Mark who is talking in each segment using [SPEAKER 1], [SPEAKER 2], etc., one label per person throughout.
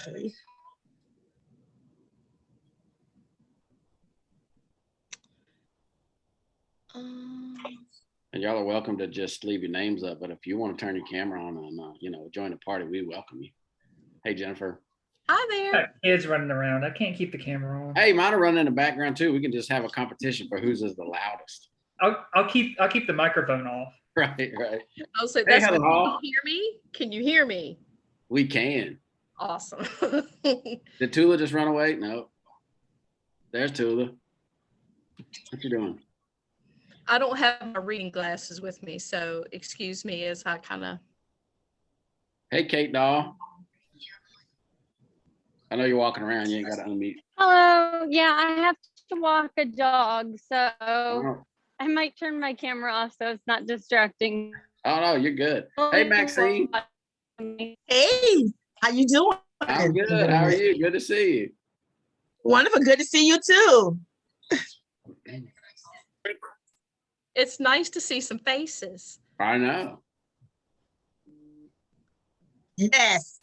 [SPEAKER 1] Okay.
[SPEAKER 2] And y'all are welcome to just leave your names up, but if you want to turn your camera on and join the party, we welcome you. Hey, Jennifer.
[SPEAKER 3] Hi there.
[SPEAKER 4] Got kids running around. I can't keep the camera on.
[SPEAKER 2] Hey, mine are running in the background too. We can just have a competition for who's is the loudest.
[SPEAKER 4] I'll keep the microphone off.
[SPEAKER 2] Right.
[SPEAKER 3] I'll say
[SPEAKER 2] Hey,
[SPEAKER 3] that's
[SPEAKER 2] Heather
[SPEAKER 3] can
[SPEAKER 2] Hall.
[SPEAKER 3] you hear me? Can you hear me?
[SPEAKER 2] We can.
[SPEAKER 3] Awesome.
[SPEAKER 2] Did Tula just run away? No. There's Tula. What you doing?
[SPEAKER 3] I don't have my reading glasses with me, so excuse me as I kind of.
[SPEAKER 2] Hey, Kate Doll. I know you're walking around. You ain't got to unmute.
[SPEAKER 5] Hello. Yeah, I have to walk a dog, so I might turn my camera off so it's not distracting.
[SPEAKER 2] Oh, no, you're good. Hey, Maxine.
[SPEAKER 1] Hey, how you doing?
[SPEAKER 2] I'm good. How are you? Good to see you.
[SPEAKER 1] Wonderful. Good to see you too.
[SPEAKER 3] It's nice to see some faces.
[SPEAKER 2] I know.
[SPEAKER 1] Yes.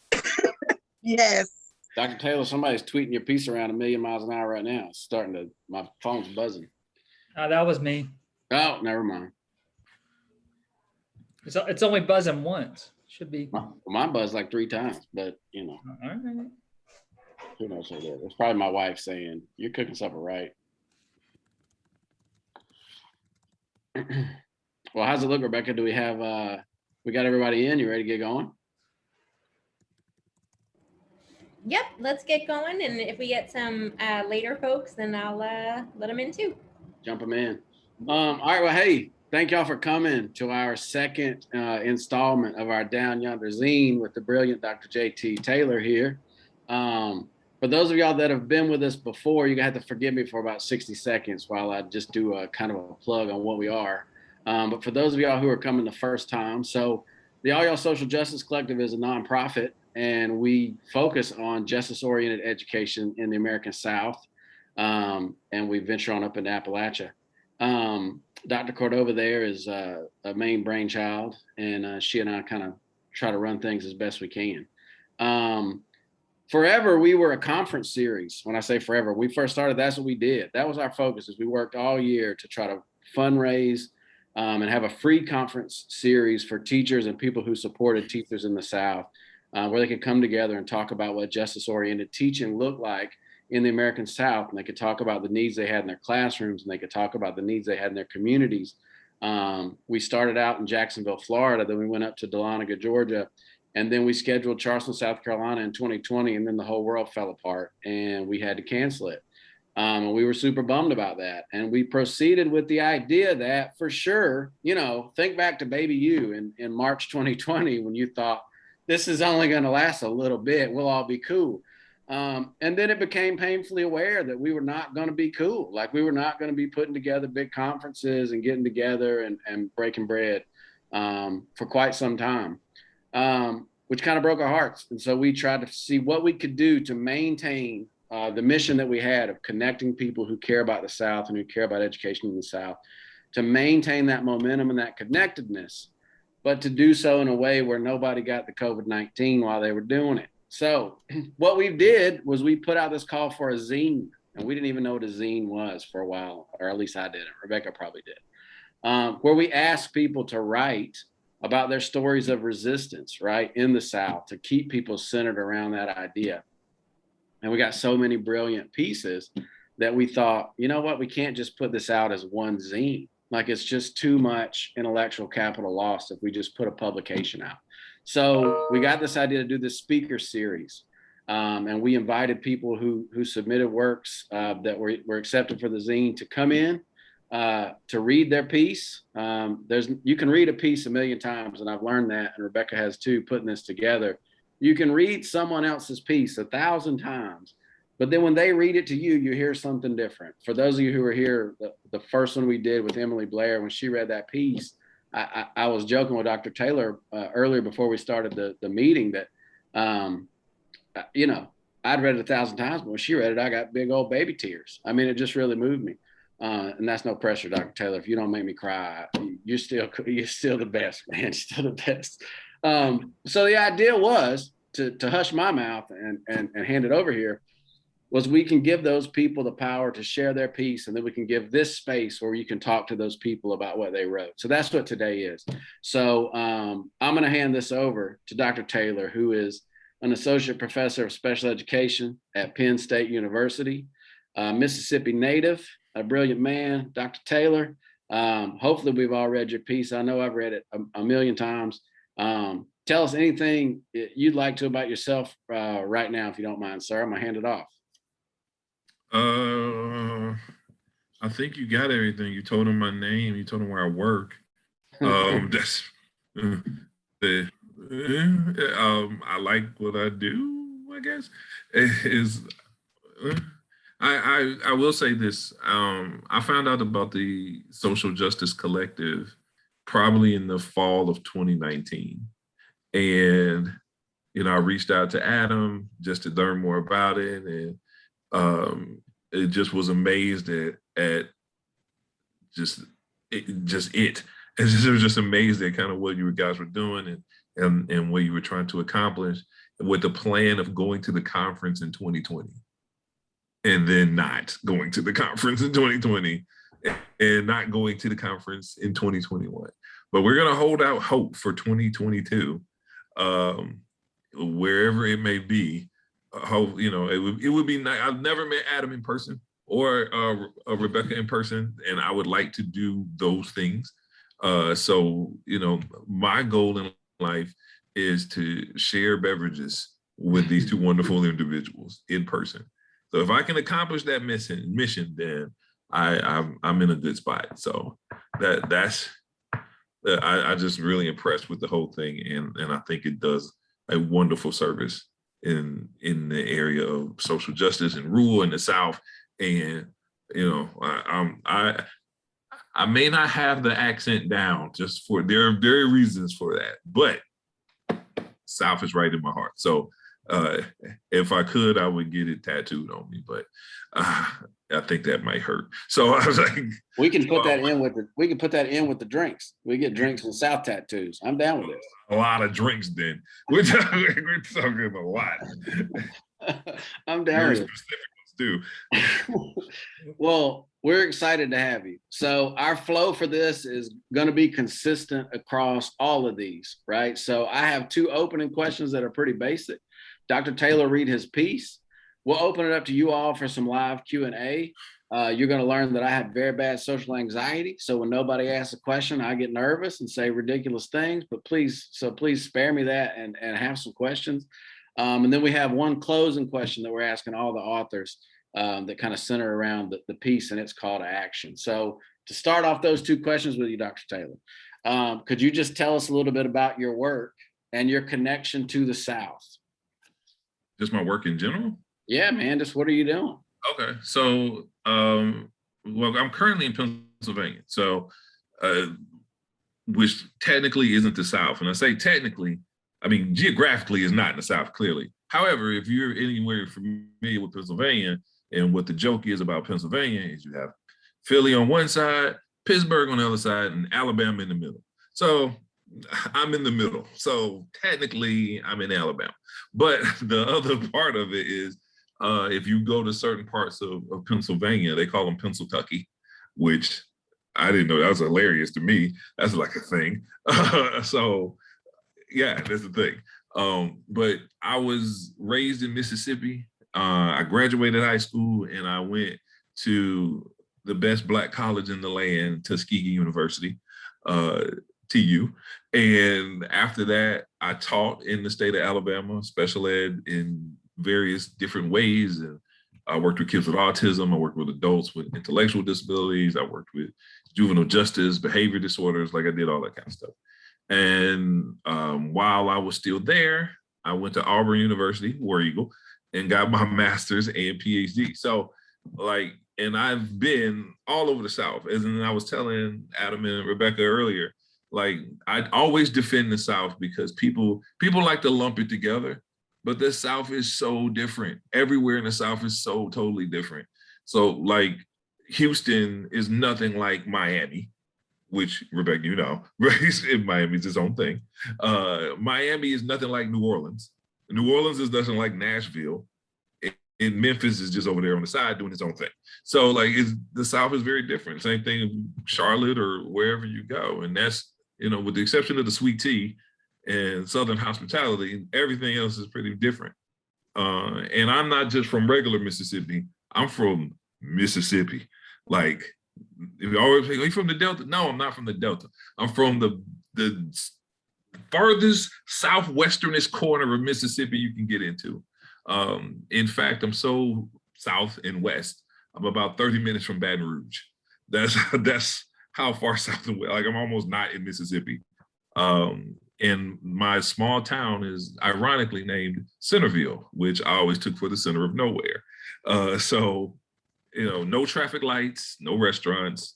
[SPEAKER 1] Yes.
[SPEAKER 2] Dr. Taylor, somebody's tweeting your piece around 1,000,000 miles an hour right now. It's starting to, my phone's buzzing.
[SPEAKER 4] That was me.
[SPEAKER 2] Oh, never mind.
[SPEAKER 4] It's only buzzing once. Should be.
[SPEAKER 2] Well, mine buzzed like 3 times, but
[SPEAKER 4] All right.
[SPEAKER 2] who knows who it is. It's probably my wife saying, you're cooking something right. Well, how's it look, Rebecca? Do we have, we got everybody in? You ready to get going?
[SPEAKER 6] Yep, let's get going. And if we get some later folks, then I'll let them in too.
[SPEAKER 2] Jump them in. All right, well, hey, thank y'all for coming to our second installment of our Down Yonder zine with the brilliant Dr. J.T. Taylor here. For those of y'all that have been with us before, you're gonna have to forgive me for about 60 seconds while I just do a kind of a plug on what we are. But for those of y'all who are coming the first time, so the All Y'all Social Justice Collective is a nonprofit, and we focus on justice-oriented education in the American South, and we venture on up into Appalachia. Dr. Cordova there is a main brainchild, and she and I kind of try to run things as best we can. Forever, we were a conference series. When I say forever, we first started, that's what we did. That was our focus, is we worked all year to try to fundraise and have a free conference series for teachers and people who supported teachers in the South, where they could come together and talk about what justice-oriented teaching looked like in the American South. And they could talk about the needs they had in their classrooms, and they could talk about the needs they had in their communities. We started out in Jacksonville, Florida, then we went up to Dahlonega, Georgia, and then we scheduled Charleston, South Carolina in 2020, and then the whole world fell apart and we had to cancel it. And we were super bummed about that. And we proceeded with the idea that, for sure, think back to Baby You in March 2020, when you thought, this is only going to last a little bit, we'll all be cool. And then it became painfully aware that we were not going to be cool. Like, we were not going to be putting together big conferences and getting together and breaking bread for quite some time, which kind of broke our hearts. And so we tried to see what we could do to maintain the mission that we had of connecting people who care about the South and who care about education in the South, to maintain that momentum and that connectedness, but to do so in a way where nobody got the COVID-19 while they were doing it. So what we did was we put out this call for a zine, and we didn't even know what a zine was for a while, or at least I didn't. Rebecca probably did, where we asked people to write about their stories of resistance, right, in the South, to keep people centered around that idea. And we got so many brilliant pieces that we thought, you know what, we can't just put this out as one zine. Like, it's just too much intellectual capital lost if we just put a publication out. So we got this idea to do this speaker series. And we invited people who submitted works that were accepted for the zine to come in to read their piece. You can read a piece 1,000,000 times, and I've learned that, and Rebecca has too, putting this together. You can read someone else's piece 1,000 times, but then when they read it to you, you hear something different. For those of you who were here, the first one we did with Emily Blair, when she read that piece, I was joking with Dr. Taylor earlier before we started the meeting that, I'd read it 1,000 times, but when she read it, I got big old baby tears. I mean, it just really moved me. And that's no pressure, Dr. Taylor. If you don't make me cry, you're still the best, man. You're still the best. So the idea was to hush my mouth and hand it over here was we can give those people the power to share their piece, and then we can give this space where you can talk to those people about what they wrote. So that's what today is. So I'm going to hand this over to Dr. Taylor, who is an associate professor of special education at Penn State University, Mississippi native, a brilliant man. Dr. Taylor, hopefully we've all read your piece. I know I've read it a million times. Tell us anything you'd like to about yourself right now, if you don't mind, sir. I'm going to hand it off.
[SPEAKER 7] I think you got everything. You told him my name. You told him where I work. That's I like what I do, I guess. I will say this. I found out about the Social Justice Collective probably in the fall of 2019. And, I reached out to Adam just to learn more about it. And it just was amazed at just it. I was just amazed at kind of what you guys were doing and what you were trying to accomplish with the plan of going to the conference in 2020 and then not going to the conference in 2020 and not going to the conference in 2021. But we're going to hold out hope for 2022, wherever it may be. Hope, it would be nice. I've never met Adam in person or Rebecca in person, and I would like to do those things. So, my goal in life is to share beverages with these two wonderful individuals in person. So if I can accomplish that mission, then I'm in a good spot. So that's I just really impressed with the whole thing, and I think it does a wonderful service in the area of social justice and rule in the South. And I may not have the accent down, there are very reasons for that, but South is right in my heart. So if I could, I would get it tattooed on me, but I think that might hurt. So I was like,
[SPEAKER 2] we can put that in with the drinks. We get drinks and South tattoos. I'm down with this.
[SPEAKER 7] A lot of drinks then. We're talking a lot.
[SPEAKER 2] I'm down with it.
[SPEAKER 7] Do.
[SPEAKER 2] Well, we're excited to have you. So our flow for this is going to be consistent across all of these, right? So I have two opening questions that are pretty basic. Dr. Taylor read his piece. We'll open it up to you all for some live Q&A. You're going to learn that I have very bad social anxiety. So when nobody asks a question, I get nervous and say ridiculous things, but please spare me that and have some questions. And then we have one closing question that we're asking all the authors that kind of center around the piece and its call to action. So to start off those two questions with you, Dr. Taylor, could you just tell us a little bit about your work and your connection to the South?
[SPEAKER 7] Just my work in general?
[SPEAKER 2] Yeah, man, just what are you doing?
[SPEAKER 7] Okay, so, well, I'm currently in Pennsylvania, so, which technically isn't the South. And I say technically, I mean, geographically is not in the South, clearly. However, if you're anywhere familiar with Pennsylvania, and what the joke is about Pennsylvania is you have Philly on one side, Pittsburgh on the other side, and Alabama in the middle. So I'm in the middle. So technically I'm in Alabama. But the other part of it is if you go to certain parts of Pennsylvania, they call them Pennsyltucky, which I didn't know. That was hilarious to me. That's like a thing. So yeah, that's the thing. But I was raised in Mississippi. I graduated high school and I went to the best Black college in the land, Tuskegee University, TU. And after that, I taught in the state of Alabama, special ed in various different ways. And I worked with kids with autism. I worked with adults with intellectual disabilities. I worked with juvenile justice, behavior disorders, like I did all that kind of stuff. And while I was still there, I went to Auburn University, War Eagle, and got my master's and PhD. So and I've been all over the South. As in I was telling Adam and Rebecca earlier, I always defend the South because people like to lump it together, but the South is so different. Everywhere in the South is so totally different. So Houston is nothing like Miami, which Rebecca, right? Miami's its own thing. Miami is nothing like New Orleans. New Orleans doesn't like Nashville. And Memphis is just over there on the side doing its own thing. So like the South is very different. Same thing in Charlotte or wherever you go. And that's, with the exception of the sweet tea and Southern hospitality, everything else is pretty different. And I'm not just from regular Mississippi. I'm from Mississippi. Like, if you always say, are you from the Delta? No, I'm not from the Delta. I'm from the farthest southwesternest corner of Mississippi you can get into. In fact, I'm so south and west. I'm about 30 minutes from Baton Rouge. That's how far south and west. Like, I'm almost not in Mississippi. And my small town is ironically named Centerville, which I always took for the center of nowhere. So, no traffic lights, no restaurants.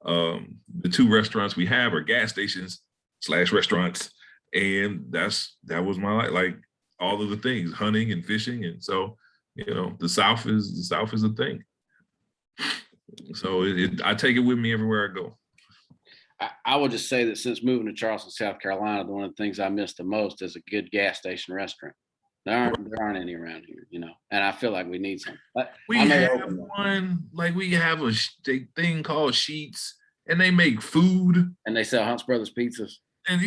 [SPEAKER 7] The two restaurants we have are gas stations / restaurants, and that was my life. Like, all of the things, hunting and fishing. And so, the South is a thing. So I take it with me everywhere I go.
[SPEAKER 2] I would just say that since moving to Charleston, South Carolina, one of the things I miss the most is a good gas station restaurant. There aren't any around here, and I feel like we need some.
[SPEAKER 7] We have one, like we have a thing called Sheets, and they make food.
[SPEAKER 2] And they sell Hunt's Brothers pizzas.
[SPEAKER 7] And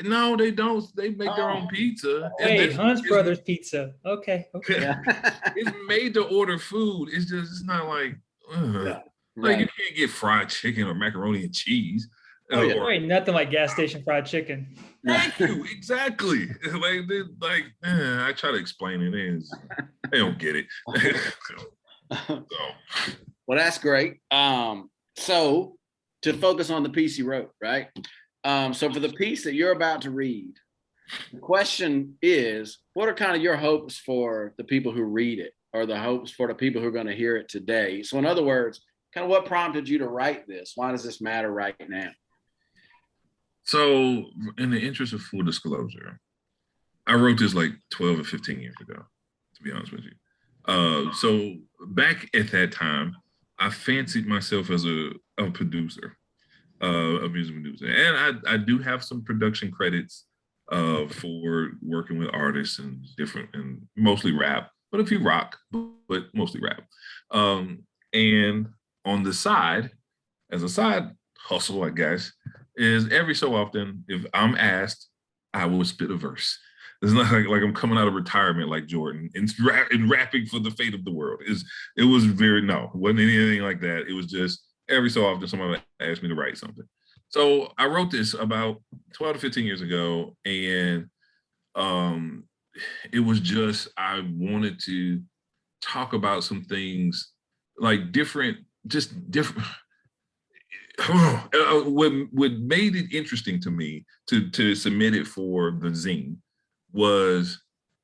[SPEAKER 7] no, they don't. They make their own pizza.
[SPEAKER 4] Hey, Hunt's Brothers Pizza. Okay.
[SPEAKER 2] Yeah.
[SPEAKER 7] It's made to order food. It's not like,
[SPEAKER 2] Yeah.
[SPEAKER 7] Like you can't get fried chicken or macaroni and cheese.
[SPEAKER 4] There ain't nothing like gas station fried chicken.
[SPEAKER 7] Thank you. Exactly. I try to explain it. They don't get it.
[SPEAKER 2] Well, that's great. So to focus on the piece you wrote, right? So for the piece that you're about to read, the question is, what are kind of your hopes for the people who read it, or the hopes for the people who are going to hear it today? So in other words, kind of what prompted you to write this? Why does this matter right now?
[SPEAKER 7] So in the interest of full disclosure, I wrote this like 12 or 15 years ago, to be honest with you. So back at that time, I fancied myself as a producer. A music producer, and I do have some production credits for working with artists and mostly rap, but a few rock, but mostly rap. And on the side, as a side hustle, I guess, is every so often, if I'm asked, I will spit a verse. It's not like I'm coming out of retirement like Jordan and rapping for the fate of the world. It wasn't anything like that. It was just every so often somebody asked me to write something. So I wrote this about 12 to 15 years ago, and it was just, I wanted to talk about some things like different. What made it interesting to me to submit it for the zine was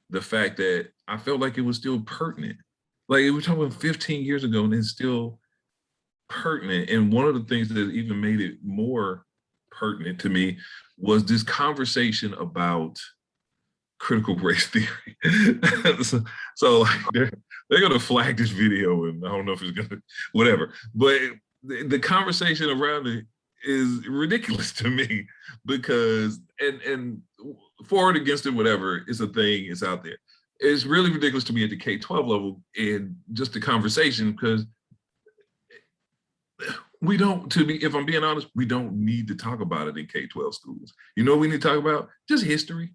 [SPEAKER 7] the fact that I felt like it was still pertinent. Like, we're talking about 15 years ago, and it's still pertinent. And one of the things that even made it more pertinent to me was this conversation about critical race theory. so like they're gonna flag this video, and I don't know if it's gonna whatever, but the conversation around it is ridiculous to me, because and for it, against it, whatever, it's a thing, it's out there. It's really ridiculous to me at the K-12 level, and just the conversation, because we don't, if I'm being honest, we don't need to talk about it in K-12 schools. You know what we need to talk about? Just history.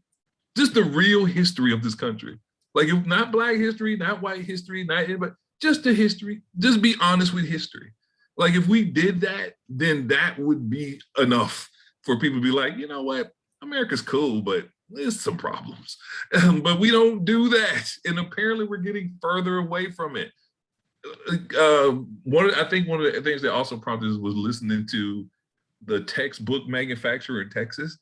[SPEAKER 7] Just the real history of this country. Like, if not Black history, not white history, not anybody, just the history. Just be honest with history. Like, if we did that, then that would be enough for people to be like, you know what? America's cool, but there's some problems. But we don't do that. And apparently we're getting further away from it. I think one of the things that also prompted us was listening to the textbook manufacturer in Texas,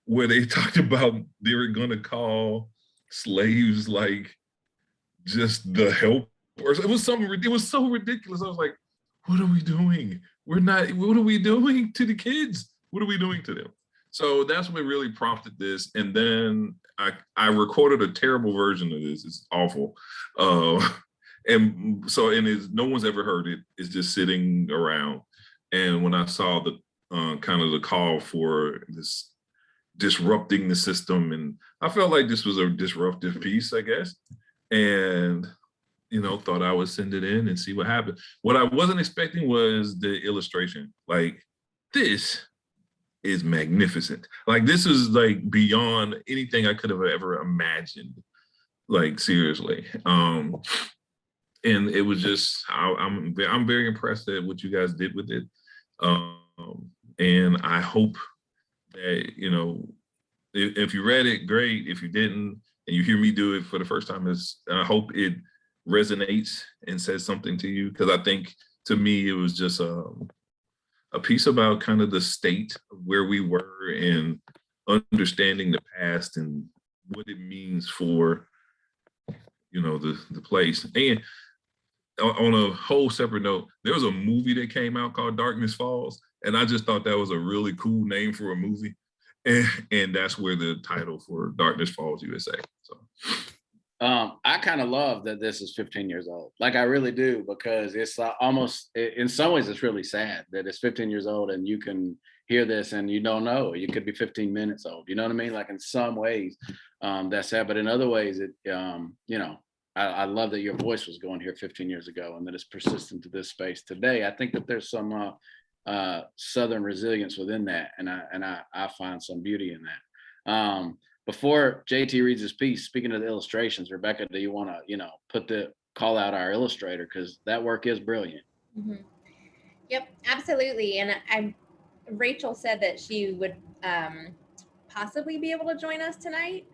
[SPEAKER 7] where they talked about they were going to call slaves like just the help, or it was something. It was so ridiculous. I was like, "What are we doing? What are we doing to the kids? What are we doing to them?" So that's what really prompted this. And then I recorded a terrible version of this. It's awful. And no one's ever heard it. It's just sitting around. And when I saw the kind of the call for this disrupting the system. And I felt like this was a disruptive piece, I guess. And, thought I would send it in and see what happened. What I wasn't expecting was the illustration. Like, this is magnificent. Like, this is like beyond anything I could have ever imagined. Like, seriously. And it was just, I'm very impressed at what you guys did with it. And I hope that, if you read it, great. If you didn't, and you hear me do it for the first time, I hope it resonates and says something to you. Because I think, to me, it was just a piece about kind of the state of where we were and understanding the past and what it means for, the place. And on a whole separate note, there was a movie that came out called Darkness Falls, and I just thought that was a really cool name for a movie. And that's where the title for Darkness Falls USA. So
[SPEAKER 2] I kind of love that this is 15 years old. Like, I really do, because it's almost, in some ways, it's really sad that it's 15 years old and you can hear this and you don't know. You could be 15 minutes old. You know what I mean? Like, in some ways, that's sad. But in other ways, I love that your voice was going here 15 years ago and that it's persistent to this space today. I think that there's some Southern resilience within that. And I find some beauty in that. Before JT reads his piece, speaking of the illustrations, Rebecca, do you want to, call out our illustrator? Because that work is brilliant.
[SPEAKER 6] Mm-hmm. Yep, absolutely. And Rachel said that she would possibly be able to join us tonight.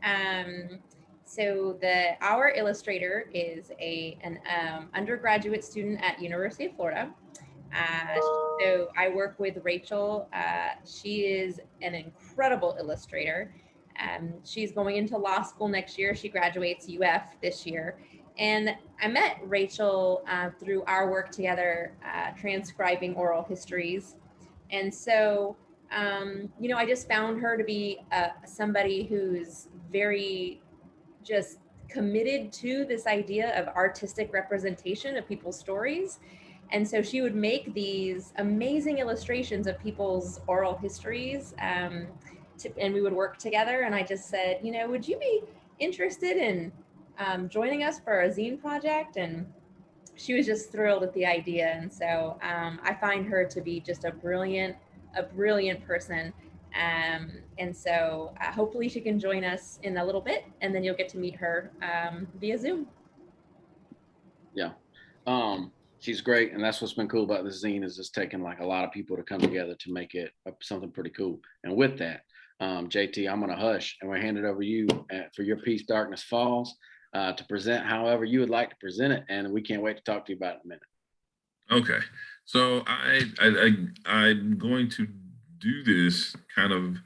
[SPEAKER 6] So our illustrator is an undergraduate student at University of Florida. So I work with Rachel. She is an incredible illustrator. She's going into law school next year. She graduates UF this year. And I met Rachel through our work together, transcribing oral histories. And so, I just found her to be somebody who's very just committed to this idea of artistic representation of people's stories. And so she would make these amazing illustrations of people's oral histories, and we would work together. And I just said, would you be interested in joining us for a zine project? And she was just thrilled at the idea. And so I find her to be just a brilliant person. And so hopefully she can join us in a little bit, and then you'll get to meet her via Zoom.
[SPEAKER 2] Yeah. She's great. And that's what's been cool about this zine, is it's taken like a lot of people to come together to make it something pretty cool. And with that, JT, I'm going to hush and we'll hand it over to you for your piece, Darkness Falls, to present however you would like to present it. And we can't wait to talk to you about it in a minute.
[SPEAKER 7] Okay. So I'm going to do this kind of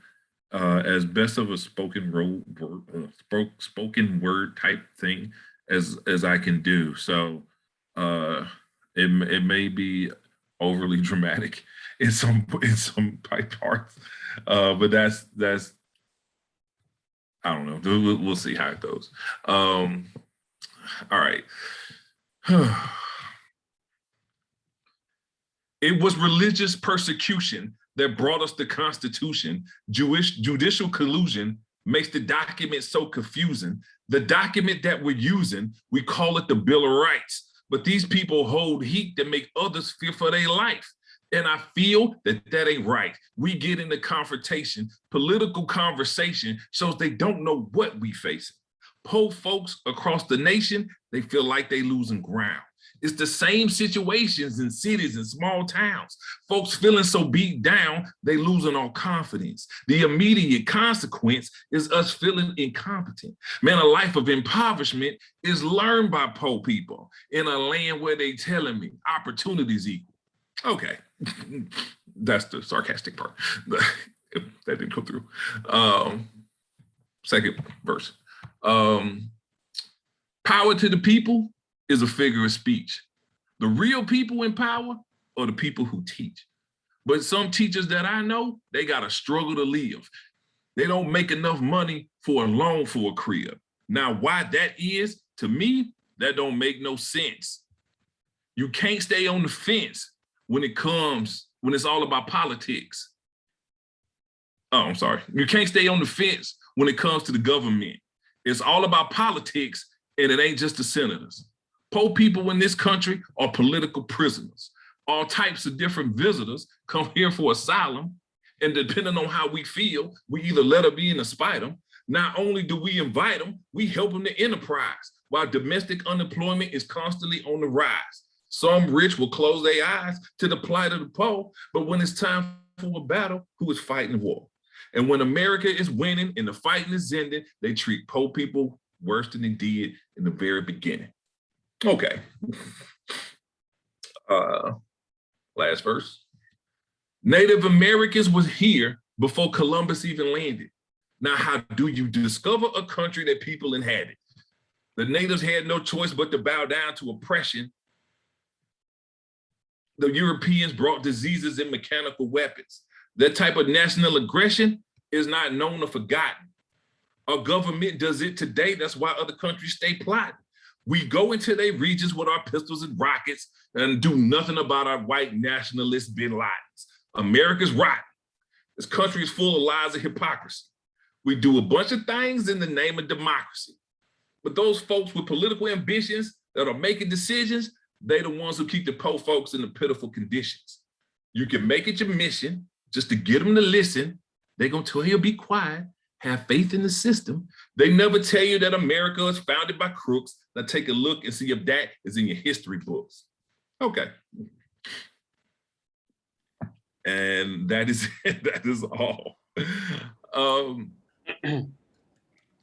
[SPEAKER 7] as best of a spoken word type thing as I can do. So it may be overly dramatic in some parts, but that's I don't know. We'll see how it goes. All right. It was religious persecution that brought us the Constitution. Judicial collusion makes the document so confusing. The document that we're using, we call it the Bill of Rights. But these people hold heat that make others fear for their life. And I feel that ain't right. We get into confrontation. Political conversation shows they don't know what we facing. Poor folks across the nation, they feel like they losing ground. It's the same situations in cities and small towns. Folks feeling so beat down, they losing all confidence. The immediate consequence is us feeling incompetent. Man, a life of impoverishment is learned by poor people in a land where they telling me opportunities equal. Okay, that's the sarcastic part. That didn't come through. Second verse. Power to the people is a figure of speech. The real people in power are the people who teach. But some teachers that I know, they got to struggle to live. They don't make enough money for a loan for a crib. Now, why that is, to me, that don't make no sense. You can't stay on the fence when it's all about politics. Oh, I'm sorry. You can't stay on the fence when it comes to the government. It's all about politics, and it ain't just the senators. Poor people in this country are political prisoners. All types of different visitors come here for asylum, and depending on how we feel, we either let them in or spite them. Not only do we invite them, we help them to enterprise, while domestic unemployment is constantly on the rise. Some rich will close their eyes to the plight of the poor, but when it's time for a battle, who is fighting the war? And when America is winning and the fighting is ending, they treat poor people worse than they did in the very beginning. Okay. Last verse. Native Americans was here before Columbus even landed. Now, how do you discover a country that people inhabit? The natives had no choice but to bow down to oppression. The Europeans brought diseases and mechanical weapons. That type of national aggression is not known or forgotten. Our government does it today. That's why other countries stay plotting. We go into their regions with our pistols and rockets and do nothing about our white nationalist bin Ladens. America's rotten. This country is full of lies and hypocrisy. We do a bunch of things in the name of democracy. But those folks with political ambitions that are making decisions, they're the ones who keep the poor folks in the pitiful conditions. You can make it your mission just to get them to listen. They're gonna tell you to be quiet, have faith in the system. They never tell you that America is founded by crooks. Now take a look and see if that is in your history books. Okay. And that is it. That is all.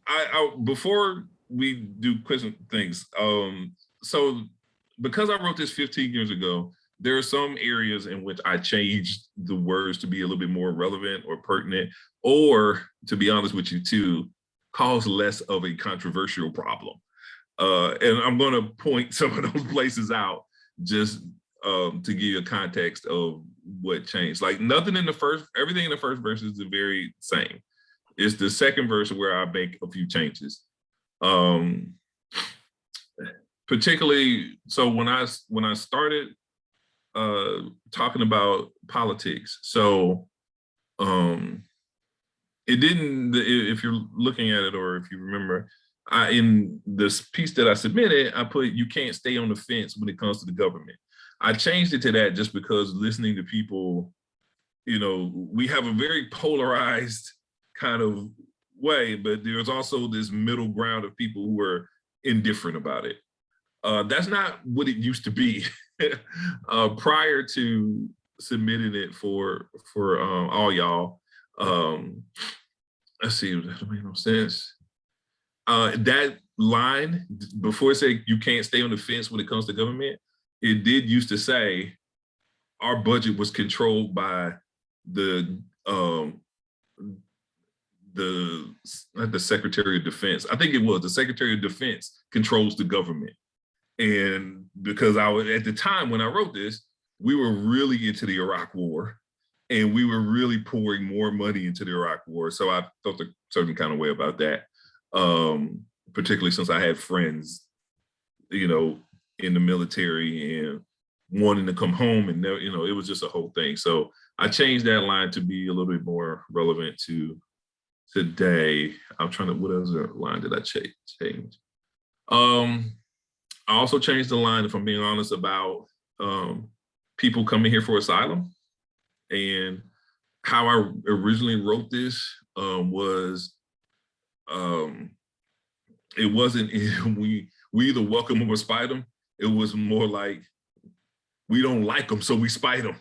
[SPEAKER 7] I before we do question things, so because I wrote this 15 years ago, there are some areas in which I changed the words to be a little bit more relevant or pertinent, or to be honest with you too, cause less of a controversial problem. And I'm going to point some of those places out just to give you a context of what changed. Like nothing in the first, everything in the first verse is the very same. It's the second verse where I make a few changes. Particularly, so when I started talking about politics, so it didn't, if you're looking at it or if you remember, in this piece that I submitted, I put, you can't stay on the fence when it comes to the government. I changed it to that just because listening to people, you know, we have a very polarized kind of way, but there's also this middle ground of people who are indifferent about it. That's not what it used to be. Prior to submitting it for all y'all, let's see, that don't make no sense. That line before it said you can't stay on the fence when it comes to government, it did used to say our budget was controlled by not the Secretary of Defense. I think it was the Secretary of Defense controls the government. And because I was at the time when I wrote this, we were really into the Iraq War, and we were really pouring more money into the Iraq War. So I felt a certain kind of way about that, particularly since I had friends, you know, in the military and wanting to come home, and you know, it was just a whole thing. So I changed that line to be a little bit more relevant to today. I'm trying to, what other line did I change? I also changed the line, if I'm being honest, about people coming here for asylum. And how I originally wrote this was, it wasn't we either welcome them or spite them. It was more like, we don't like them, so we spite them.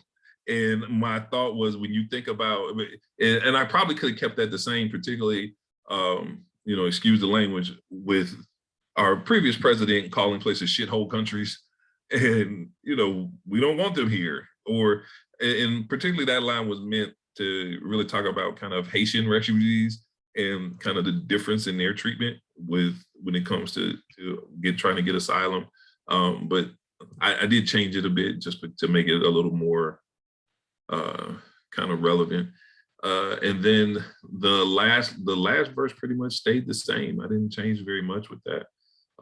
[SPEAKER 7] And my thought was, when you think about, and I probably could have kept that the same, particularly, you know, excuse the language, with our previous president calling places shithole countries, and you know, we don't want them here. Or, and particularly that line was meant to really talk about kind of Haitian refugees and kind of the difference in their treatment with when it comes to trying to get asylum. But I did change it a bit just to make it a little more kind of relevant. And then the last verse pretty much stayed the same. I didn't change very much with that,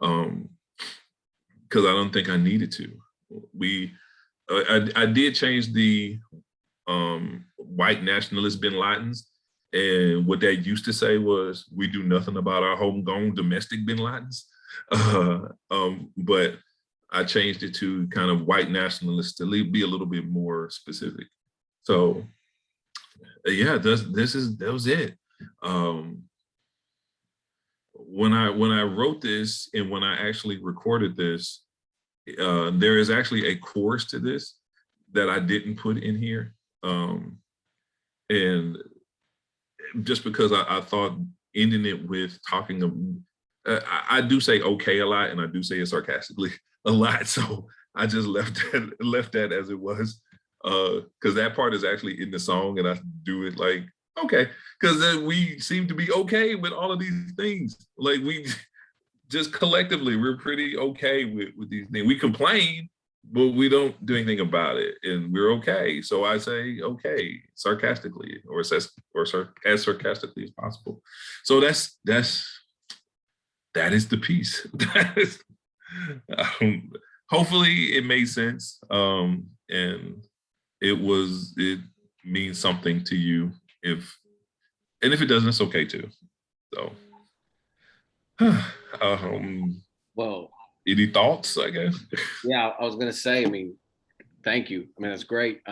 [SPEAKER 7] because I don't think I needed to. I did change the white nationalist bin Ladens, And what that used to say was, we do nothing about our homegrown domestic bin Ladens. But I changed it to kind of white nationalists to be a little bit more specific. So yeah, that was it. When I wrote this and when I actually recorded this, there is actually a chorus to this that I didn't put in here. And just because I thought ending it with talking, I do say okay a lot, and I do say it sarcastically a lot. So I just left that as it was, because that part is actually in the song, and I do it like, okay, because we seem to be okay with all of these things. Like, we just collectively, we're pretty okay with these things. We complain, but we don't do anything about it, and we're okay. So I say okay sarcastically, or as sarcastically as possible. So that is the piece. Hopefully it made sense, and it means something to you. If it doesn't, it's okay too. So,
[SPEAKER 2] Well,
[SPEAKER 7] any thoughts? I guess.
[SPEAKER 2] yeah, I was gonna say. I mean, thank you. I mean, that's great.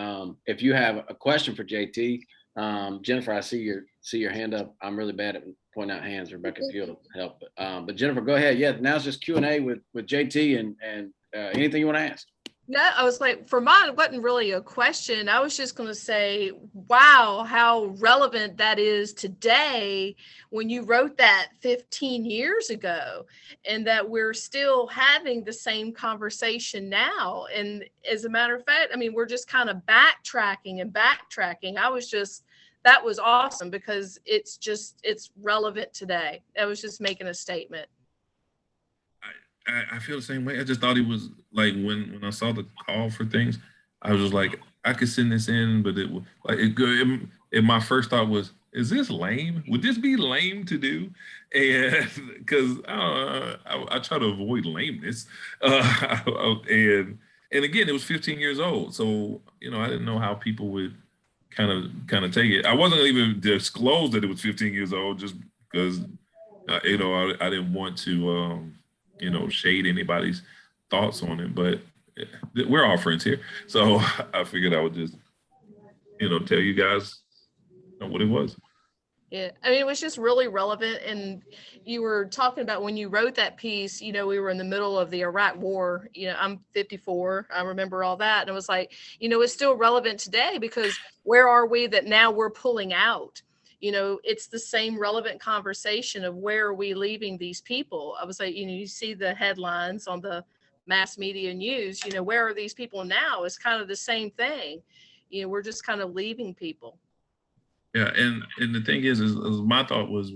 [SPEAKER 2] If you have a question for JT, Jennifer, I see your hand up. I'm really bad at pointing out hands. Rebecca, if you'll help. But Jennifer, go ahead. Yeah, now it's just Q&A with JT and anything you want to ask.
[SPEAKER 3] No, I was like, for mine, it wasn't really a question. I was just going to say, wow, how relevant that is today when you wrote that 15 years ago, and that we're still having the same conversation now. And as a matter of fact, I mean, we're just kind of backtracking. That was awesome, because it's relevant today. I was just making a statement.
[SPEAKER 7] I feel the same way. I just thought it was like, when I saw the call for things, I was just like, I could send this in, but it was like, and my first thought was, is this lame? Would this be lame to do? And because I try to avoid lameness, and again, it was 15 years old, so I didn't know how people would kind of take it. I wasn't even disclose that it was 15 years old, just because I didn't want to shade anybody's thoughts on it, but we're all friends here. So I figured I would just, tell you guys what it was.
[SPEAKER 3] Yeah, I mean, it was just really relevant. And you were talking about when you wrote that piece, we were in the middle of the Iraq War. I'm 54. I remember all that. And it was like, it's still relevant today, because where are we that now we're pulling out? It's the same relevant conversation of, where are we leaving these people? I was like, you see the headlines on the mass media news, where are these people now? It's kind of the same thing. We're just kind of leaving people.
[SPEAKER 7] Yeah, and the thing is my thought was,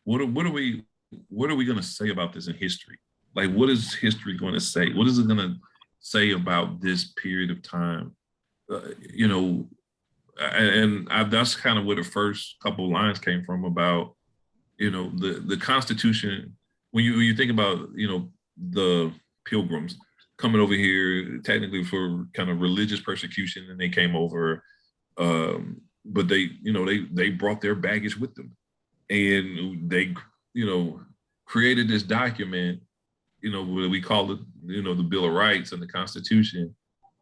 [SPEAKER 7] what are we going to say about this in history? Like, what is history going to say? What is it going to say about this period of time? That's kind of where the first couple of lines came from about, the Constitution. When you think about, the Pilgrims coming over here, technically for kind of religious persecution, and they came over, but they brought their baggage with them, and they created this document, what we call it, the Bill of Rights and the Constitution,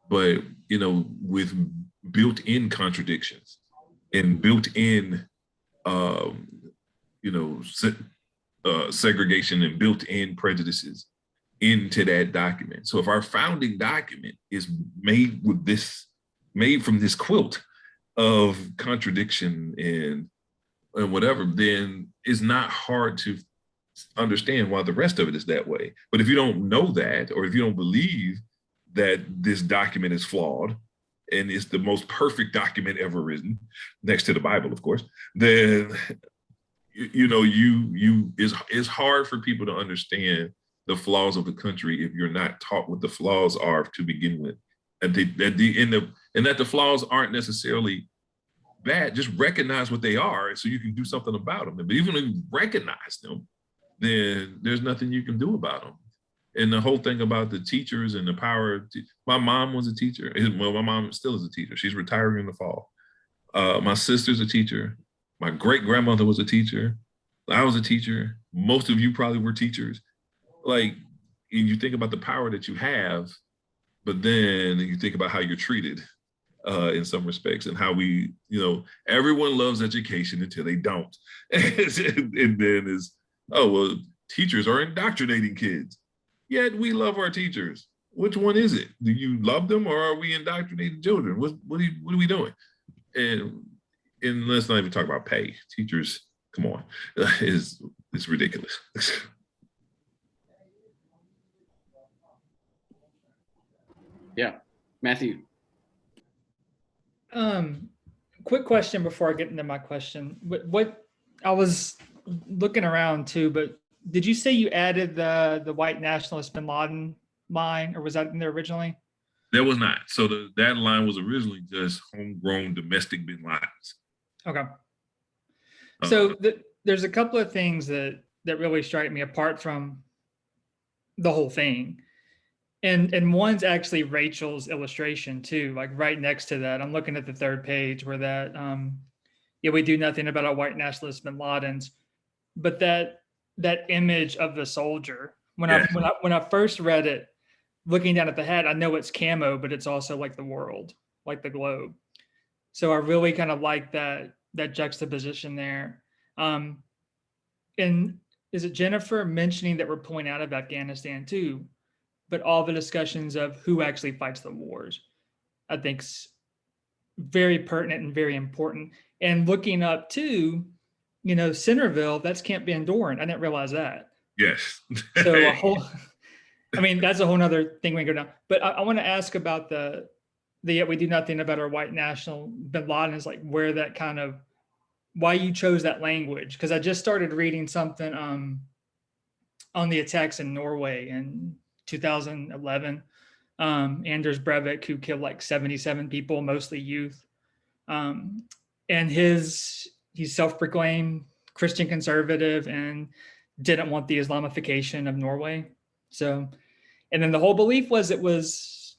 [SPEAKER 7] but with built-in contradictions and built-in segregation and built-in prejudices into that document. So if our founding document is made from this quilt of contradiction and whatever, then it's not hard to understand why the rest of it is that way. But if you don't know that, or if you don't believe that this document is flawed and it's the most perfect document ever written, next to the Bible, of course, then it's hard for people to understand the flaws of the country if you're not taught what the flaws are to begin with. And that the flaws aren't necessarily bad, just recognize what they are so you can do something about them. But even if you recognize them, then there's nothing you can do about them. And the whole thing about the teachers and the power, my mom was a teacher. Well, my mom still is a teacher. She's retiring in the fall. My sister's a teacher. My great grandmother was a teacher. I was a teacher. Most of you probably were teachers. Like, and you think about the power that you have, but then you think about how you're treated in some respects, and how we, everyone loves education until they don't. And then is, oh, well, teachers are indoctrinating kids. Yet we love our teachers. Which one is it? Do you love them, or are we indoctrinating children? What are we doing? And let's not even talk about pay. Teachers, come on, it's ridiculous.
[SPEAKER 2] Yeah, Matthew.
[SPEAKER 4] Quick question before I get into my question. What I was looking around too, but did you say you added the white nationalist bin Laden line, or was that in there originally?
[SPEAKER 7] That was not. So that line was originally just homegrown domestic bin Ladens.
[SPEAKER 4] Okay. So there's a couple of things that really strike me apart from the whole thing. And one's actually Rachel's illustration too, like right next to that. I'm looking at the third page where that, we do nothing about our white nationalist bin Ladens, but that image of the soldier, when I first read it, looking down at the hat, I know it's camo, but it's also like the world, like the globe. So I really kind of like that juxtaposition there. And is it Jennifer mentioning that we're pulling out of Afghanistan too? But all the discussions of who actually fights the wars, I think, is very pertinent and very important. And looking up too, Centerville, that's Camp Van Doren. I didn't realize that.
[SPEAKER 7] Yes.
[SPEAKER 4] So that's a whole nother thing we can go down. But I want to ask about the yet we do nothing about our white national bin Laden, is like where that kind of, why you chose that language. Because I just started reading something on the attacks in Norway in 2011. Anders Breivik, who killed like 77 people, mostly youth. And he's self-proclaimed Christian conservative and didn't want the Islamification of Norway. So, and then the whole belief was it was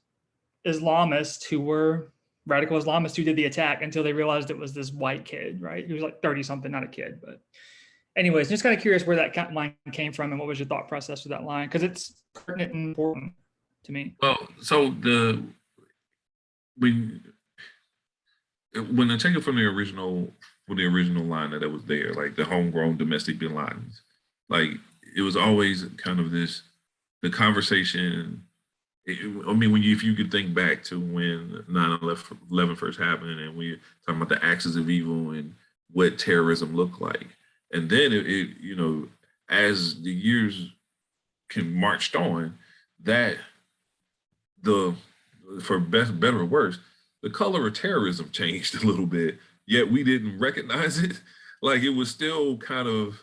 [SPEAKER 4] Islamists who were radical Islamists who did the attack, until they realized it was this white kid, right? He was like 30 something, not a kid. But anyways, just kind of curious where that line came from and what was your thought process with that line? Because it's pertinent and important to me.
[SPEAKER 7] Well, so when I take it from the original line that was there, like the homegrown domestic bin Ladens, like it was always kind of the conversation. If you could think back to when 9/11 first happened, and we talking about the axis of evil and what terrorism looked like, and then it as the years marched on, that for better or worse, the color of terrorism changed a little bit. Yet we didn't recognize it. Like it was still kind of,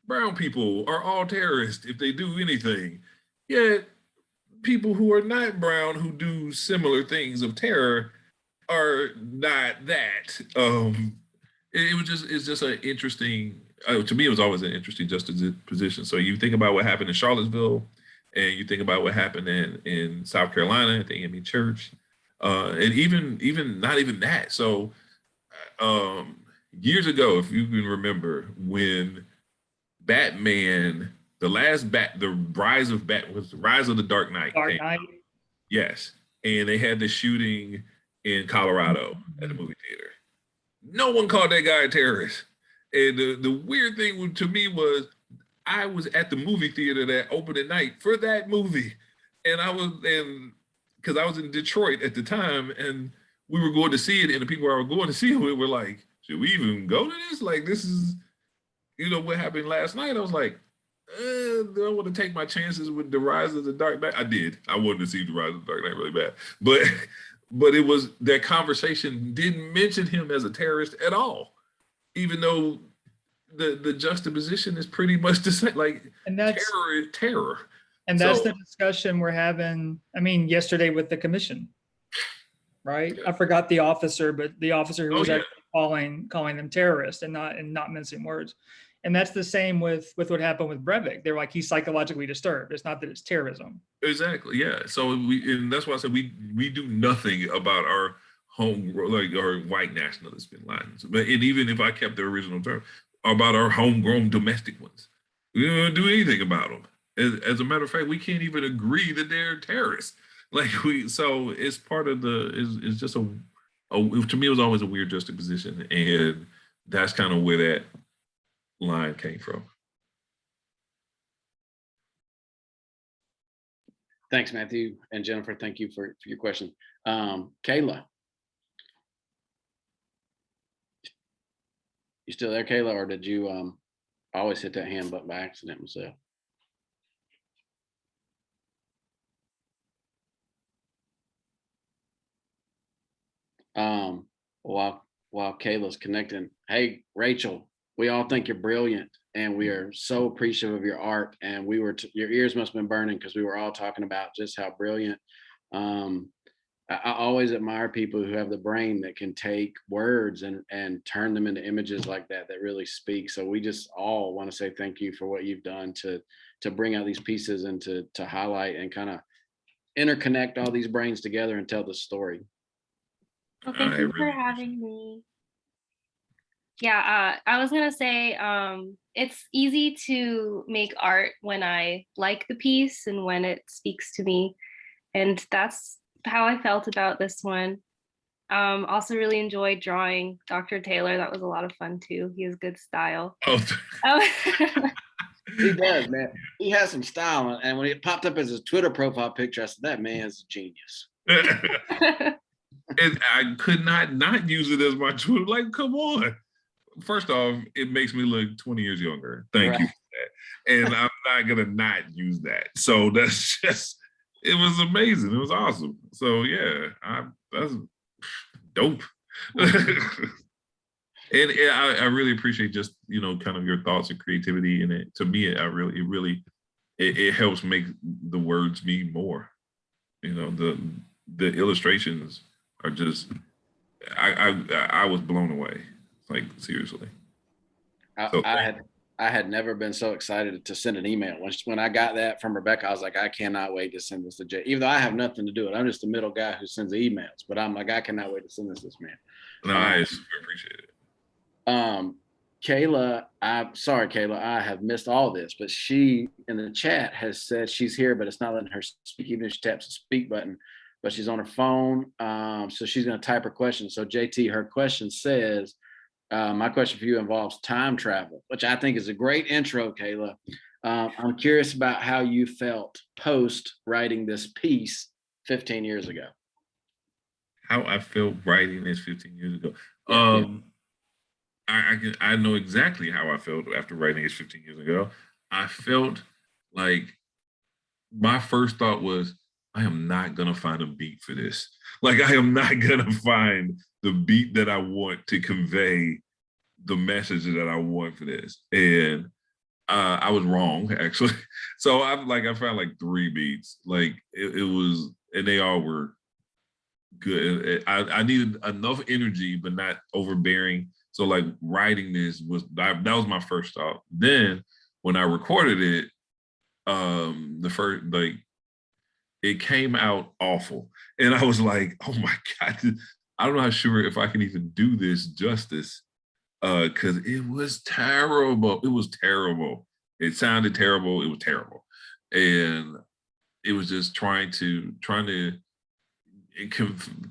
[SPEAKER 7] brown people are all terrorists if they do anything. Yet people who are not brown who do similar things of terror are not that. It's just an interesting, to me, it was always an interesting juxtaposition. So you think about what happened in Charlottesville, and you think about what happened in South Carolina at the AME Church, and even not even that. So years ago, if you can remember, when Batman, the rise of the Dark Knight. Yes, and they had the shooting in Colorado at the movie theater. No one called that guy a terrorist. And the weird thing to me was, I was at the movie theater that opening night for that movie, and because I was in Detroit at the time, and we were going to see it, and the people I were going to see it with were like, should we even go to this? Like, this is, what happened last night. I was like, do I want to take my chances with the Rise of the Dark Knight? I did. I wanted to see the Rise of the Dark Knight really bad, but it was, that conversation didn't mention him as a terrorist at all, even though the juxtaposition is pretty much the same. Like, and terror is terror.
[SPEAKER 4] And that's the discussion we're having. Yesterday with the commission, right? I forgot the officer, but the officer who was actually calling them terrorists and not mincing words. And that's the same with what happened with Breivik. They're like, he's psychologically disturbed. It's not that it's terrorism.
[SPEAKER 7] Exactly. Yeah. So and that's why I said we do nothing about our like or white nationalist spin lines. But and even if I kept the original term about our homegrown domestic ones, we don't do anything about them. As a matter of fact, we can't even agree that they're terrorists. Like so it's part of it's just to me it was always a weird juxtaposition, and that's kind of where that line came from.
[SPEAKER 2] Thanks, Matthew and Jennifer. Thank you for your question. Kayla. You still there, Kayla, or did you always hit that hand button by accident myself? While Kayla's connecting, hey, Rachel, we all think you're brilliant, and we are so appreciative of your art. And your ears must have been burning because we were all talking about just how brilliant. I always admire people who have the brain that can take words and turn them into images like that really speak. So we just all want to say thank you for what you've done to bring out these pieces and to highlight and kind of interconnect all these brains together and tell the story.
[SPEAKER 8] Well, thank you for having me. Yeah, I was gonna say it's easy to make art when I like the piece and when it speaks to me, and that's how I felt about this one. Also really enjoyed drawing Dr. Taylor. That was a lot of fun too. He has good style.
[SPEAKER 7] Oh.
[SPEAKER 2] He does, man. He has some style, and when it popped up as his Twitter profile picture, I said, that man's a genius.
[SPEAKER 7] And I could not use it as my Twitter. Like, come on. First off, it makes me look 20 years younger. Thank you for that. And I'm not gonna not use that. So that's just, it was amazing. It was awesome. So yeah, that's dope. And I really appreciate just, kind of your thoughts and creativity in it. To me, it helps make the words mean more. The illustrations are just, I was blown away, like seriously.
[SPEAKER 2] I had never been so excited to send an email. When I got that from Rebecca, I was like, I cannot wait to send this to Jay. Even though I have nothing to do with it, I'm just the middle guy who sends emails. But I'm like, I cannot wait to send this man.
[SPEAKER 7] No, I super appreciate it.
[SPEAKER 2] Kayla, I'm sorry, Kayla, I have missed all this, but she in the chat has said she's here, but it's not letting her speak, even if she taps the speak button, but she's on her phone. So she's going to type her question. So JT, her question says, my question for you involves time travel, which I think is a great intro, Kayla. I'm curious about how you felt post writing this piece 15 years ago.
[SPEAKER 7] How I felt writing this 15 years ago. I know exactly how I felt after writing this 15 years ago. I felt like my first thought was, I am not gonna find a beat for this. Like, I am not gonna find the beat that I want to convey the message that I want for this. And I was wrong, actually. So I found like 3 beats. Like it was, and they all were good. I needed enough energy, but not overbearing. So like writing this that was my first thought. Then when I recorded it, it came out awful. And I was like, oh my God, I'm not sure if I can even do this justice. Cause it was terrible. It was terrible. It sounded terrible. It was terrible. And it was just trying to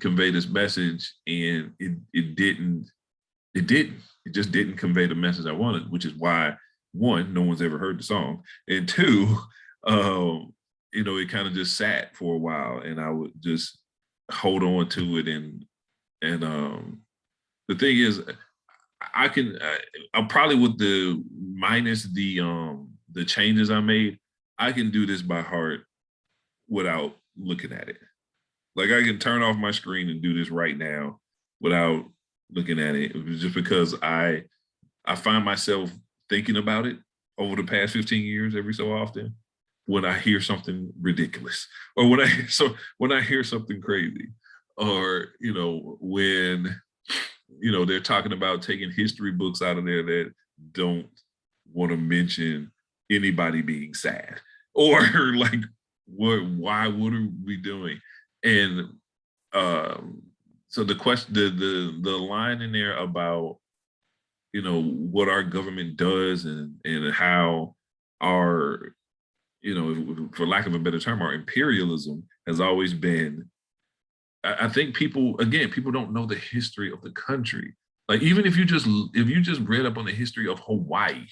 [SPEAKER 7] convey this message, and it just didn't convey the message I wanted, which is why, 1, no one's ever heard the song, and 2, it kind of just sat for a while, and I would just hold on to it. And the thing is, I'm probably with the minus the changes I made, I can do this by heart without looking at it. Like, I can turn off my screen and do this right now without looking at it. It was just because I find myself thinking about it over the past 15 years every so often when I hear something ridiculous, or when I hear something crazy, or when they're talking about taking history books out of there that don't want to mention anybody being sad, or like, what are we doing? And So the question, the line in there about, you know, what our government does and how our, you know, for lack of a better term, our imperialism has always been. I think people don't know the history of the country. Like even if you just read up on the history of Hawaii,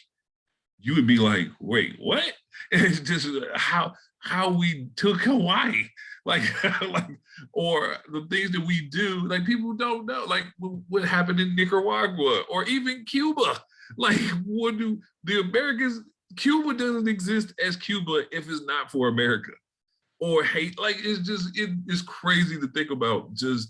[SPEAKER 7] you would be like, wait, what? And it's just how we took Hawaii, like like, or the things that we do, like people don't know, like what happened in Nicaragua or even Cuba. Like what do the Americans? Cuba doesn't exist as Cuba if it's not for America. Or hate, like it's crazy to think about just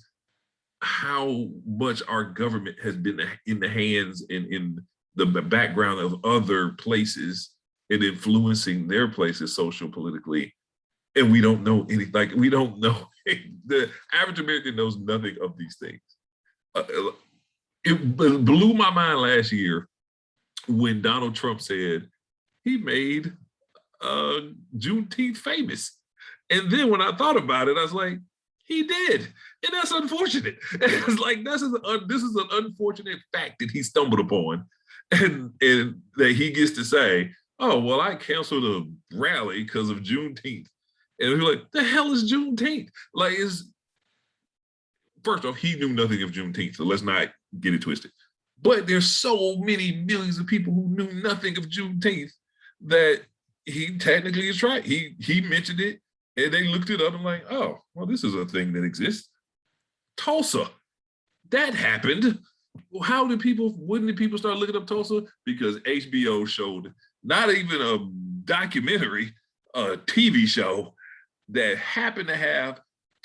[SPEAKER 7] how much our government has been in the hands and in the background of other places and influencing their places social politically, and we don't know anything. Like we don't know. The average American knows nothing of these things. It blew my mind last year when Donald Trump said he made Juneteenth famous. And then when I thought about it, I was like, he did. And that's unfortunate. It's like, this is an unfortunate fact that he stumbled upon. And that he gets to say, oh, well, I canceled a rally because of Juneteenth. And we're like, the hell is Juneteenth? Like, first off, he knew nothing of Juneteenth, so let's not get it twisted. But there's so many millions of people who knew nothing of Juneteenth that he technically is right. He mentioned it, and they looked it up and like, oh, well, this is a thing that exists. Tulsa, that happened. Well, wouldn't the people start looking up Tulsa? Because HBO showed not even a documentary, a TV show that happened to have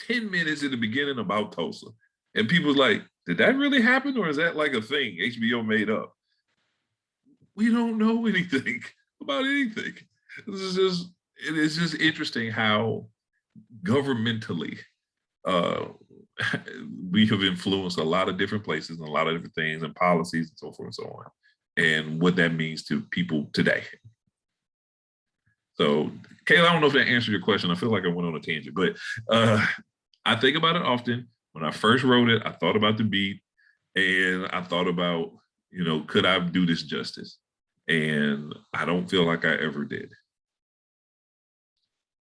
[SPEAKER 7] 10 minutes in the beginning about Tulsa. And people was like, did that really happen? Or is that like a thing HBO made up? We don't know anything about anything. It is just interesting how governmentally we have influenced a lot of different places and a lot of different things and policies and so forth and so on, and what that means to people today. So, Kayla, I don't know if that answered your question. I feel like I went on a tangent, but I think about it often. When I first wrote it, I thought about the beat, and I thought about, you know, could I do this justice? And I don't feel like I ever did.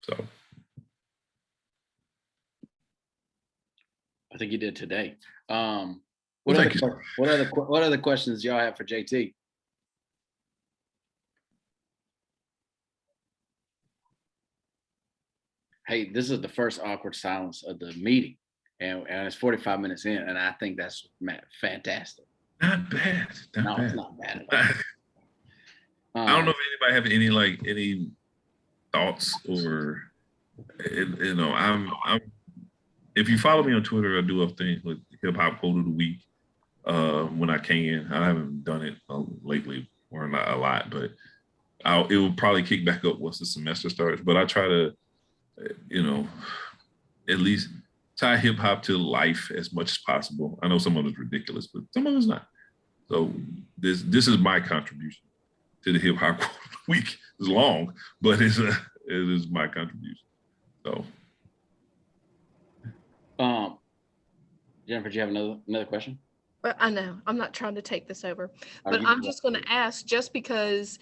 [SPEAKER 7] So.
[SPEAKER 2] I think you did today. What other questions y'all have for JT? Hey, this is the first awkward silence of the meeting, and it's 45 minutes in, and I think that's fantastic.
[SPEAKER 7] Not bad. Not bad.
[SPEAKER 2] It's not bad at all.
[SPEAKER 7] I don't know if anybody have any thoughts or, you know, I'm if you follow me on Twitter, I do a thing with hip hop quote of the week when I can. I haven't done it lately or not a lot, but it will probably kick back up once the semester starts. But I try to, you know, at least tie hip hop to life as much as possible. I know some of it's ridiculous, but some of it's not. So this is my contribution to the hip hop quote of the week. It's long, but it is my contribution. So.
[SPEAKER 2] Jennifer, do you have another question?
[SPEAKER 3] Well, I know I'm not trying to take this over, but I'm just going to ask, just because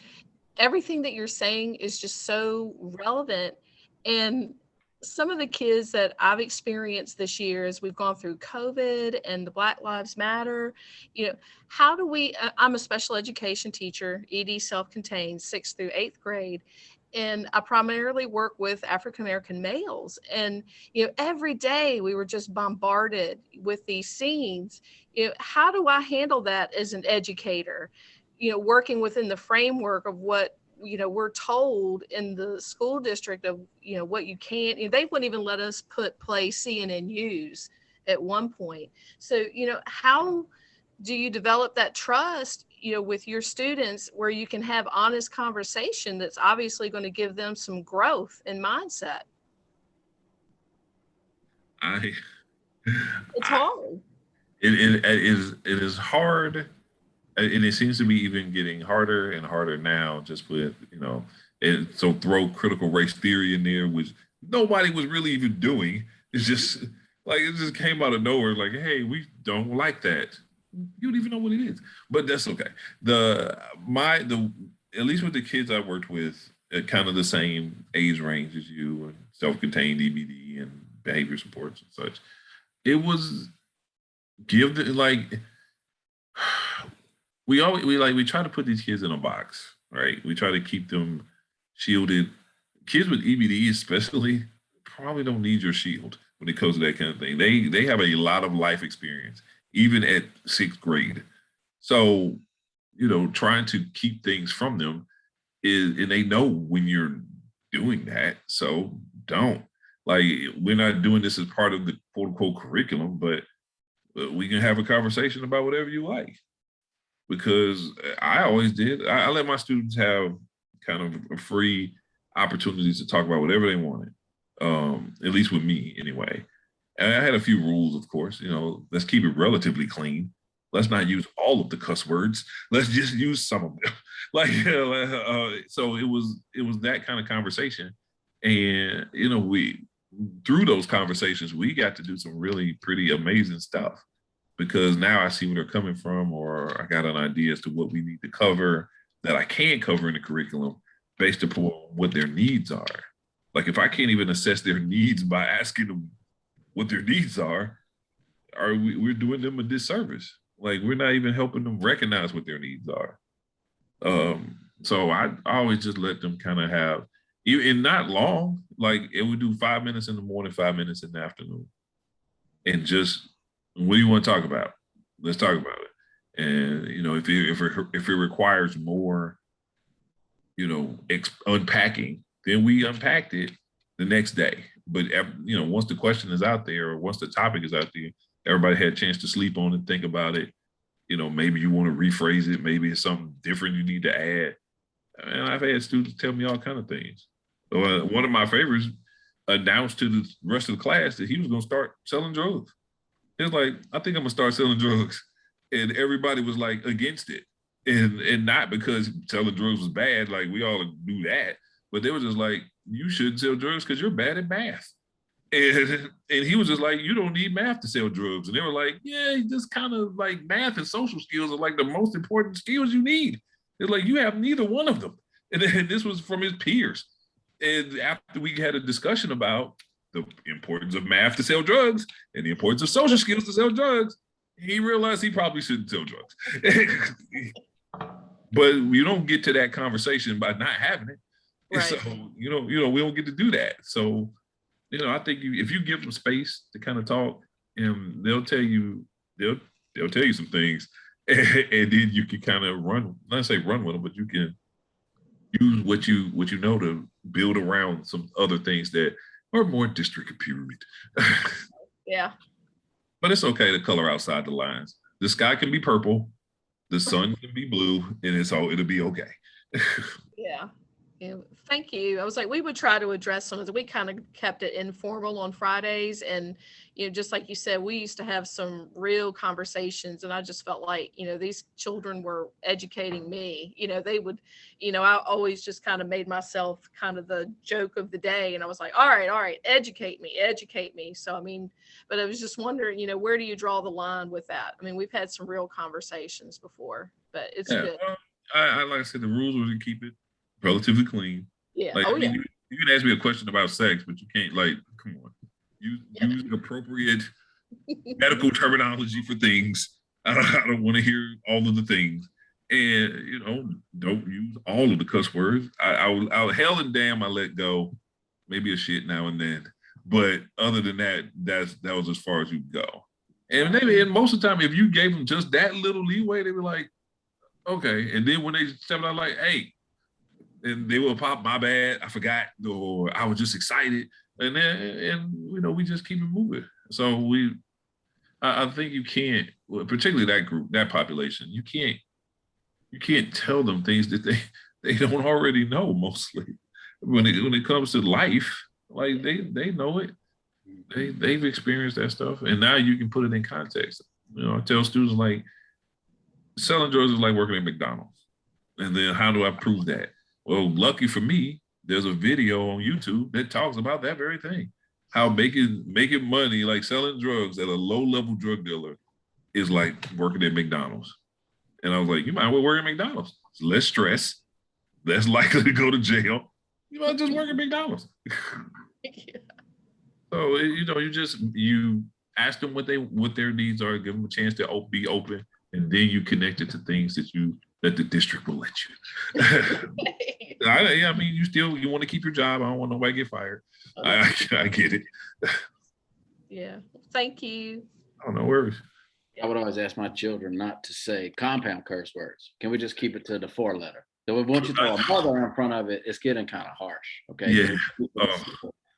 [SPEAKER 3] everything that you're saying is just so relevant, and some of the kids that I've experienced this year as we've gone through COVID and the Black Lives Matter, you know, how do we, I'm a special education teacher, ED self-contained, 6th through 8th grade. And I primarily work with African-American males. And, you know, every day we were just bombarded with these scenes. You know, how do I handle that as an educator? You know, working within the framework of what, you know, we're told in the school district of, you know, what you can't, you know, they wouldn't even let us play CNN News at one point. So, you know, how do you develop that trust, you know, with your students where you can have honest conversation that's obviously going to give them some growth in mindset? It's hard.
[SPEAKER 7] It is hard, and it seems to be even getting harder and harder now, just with, you know, and so throw critical race theory in there, which nobody was really even doing. It's just Like it just came out of nowhere. Like, hey, we don't like that. You don't even know what it is, but that's okay. At least with the kids I worked with, at kind of the same age range as you, and self-contained EBD and behavior supports and such. It was give the like we try to put these kids in a box, right? We try to keep them shielded. Kids with EBD especially probably don't need your shield when it comes to that kind of thing. They have a lot of life experience, even at 6th grade. So, trying to keep things from them and they know when you're doing that. So don't. Like, we're not doing this as part of the quote unquote curriculum, but we can have a conversation about whatever you like. Because I always did. I let my students have kind of a free opportunities to talk about whatever they wanted, at least with me anyway. And I had a few rules, of course. Let's keep it relatively clean. Let's not use all of the cuss words. Let's just use some of them. So it was that kind of conversation, and we through those conversations we got to do some really pretty amazing stuff. Because now I see where they're coming from, or I got an idea as to what we need to cover that I can cover in the curriculum based upon what their needs are. Like if I can't even assess their needs by asking them what their needs are we're doing them a disservice. Like we're not even helping them recognize what their needs are. So I always just let them kind of have, and not long, like it would do 5 minutes in the morning, 5 minutes in the afternoon. And just, what do you want to talk about? Let's talk about it. And if it requires more, unpacking, then we unpacked it the next day. But once the question is out there, or once the topic is out there, everybody had a chance to sleep on it, think about it. Maybe you want to rephrase it. Maybe it's something different you need to add. And I've had students tell me all kind of things. One of my favorites announced to the rest of the class that he was going to start selling drugs. He was like, I think I'm gonna start selling drugs. And everybody was like against it. And not because selling drugs was bad, like we all knew that, but they were just like, you shouldn't sell drugs because you're bad at math. And he was just like, you don't need math to sell drugs. And they were like, yeah, just kind of like math and social skills are like the most important skills you need. It's like, you have neither one of them. And then this was from his peers. And after we had a discussion about the importance of math to sell drugs and the importance of social skills to sell drugs, he realized he probably shouldn't sell drugs. But we don't get to that conversation by not having it. Right. So, we don't get to do that. So, I think if you give them space to kind of talk, and they'll tell you some things, and then you can kind of not say run with them, but you can use what you know to build around some other things that or more district pyramid.
[SPEAKER 3] Yeah.
[SPEAKER 7] But it's okay to color outside the lines. The sky can be purple, the sun can be blue, and it'll be okay.
[SPEAKER 3] Yeah. Yeah. Thank you. I was like, we would try to address some of we kind of kept it informal on Fridays. And, just like you said, we used to have some real conversations, and I just felt like, these children were educating me. They would, I always just kind of made myself kind of the joke of the day. And I was like, all right, educate me. So, but I was just wondering, where do you draw the line with that? We've had some real conversations before, but it's good.
[SPEAKER 7] I like I said, the rules were to keep it relatively clean.
[SPEAKER 3] Yeah.
[SPEAKER 7] Like,
[SPEAKER 3] yeah.
[SPEAKER 7] You can ask me a question about sex, but you can't, come on. Use appropriate medical terminology for things. I don't want to hear all of the things. And, don't use all of the cuss words. I'll hell and damn, I let go. Maybe a shit now and then. But other than that, that was as far as you go. And most of the time, if you gave them just that little leeway, they were like, okay. And then when they stepped out, like, hey, and they will pop, my bad, I forgot, or I was just excited. And then, we just keep it moving. So I think you can't, particularly that group, that population, you can't tell them things that they don't already know mostly. When it comes to life, like they know it. They've experienced that stuff. And now you can put it in context. I tell students, like, selling drugs is like working at McDonald's. And then how do I prove that? Well, lucky for me, there's a video on YouTube that talks about that very thing. how making money, like selling drugs at a low-level drug dealer is like working at McDonald's. And I was like, you might well work at McDonald's. It's less stress, less likely to go to jail. You might just work at McDonald's. So, you ask them what their needs are, give them a chance to be open, and then you connect it to things that the district will let you. I mean, you want to keep your job. I don't want nobody to get fired. I get it.
[SPEAKER 3] Yeah. Thank you.
[SPEAKER 7] I don't know, worries.
[SPEAKER 2] I would always ask my children not to say compound curse words. Can we just keep it to the 4-letter? So once you throw a mother in front of it, it's getting kind of harsh. Okay.
[SPEAKER 7] Yeah.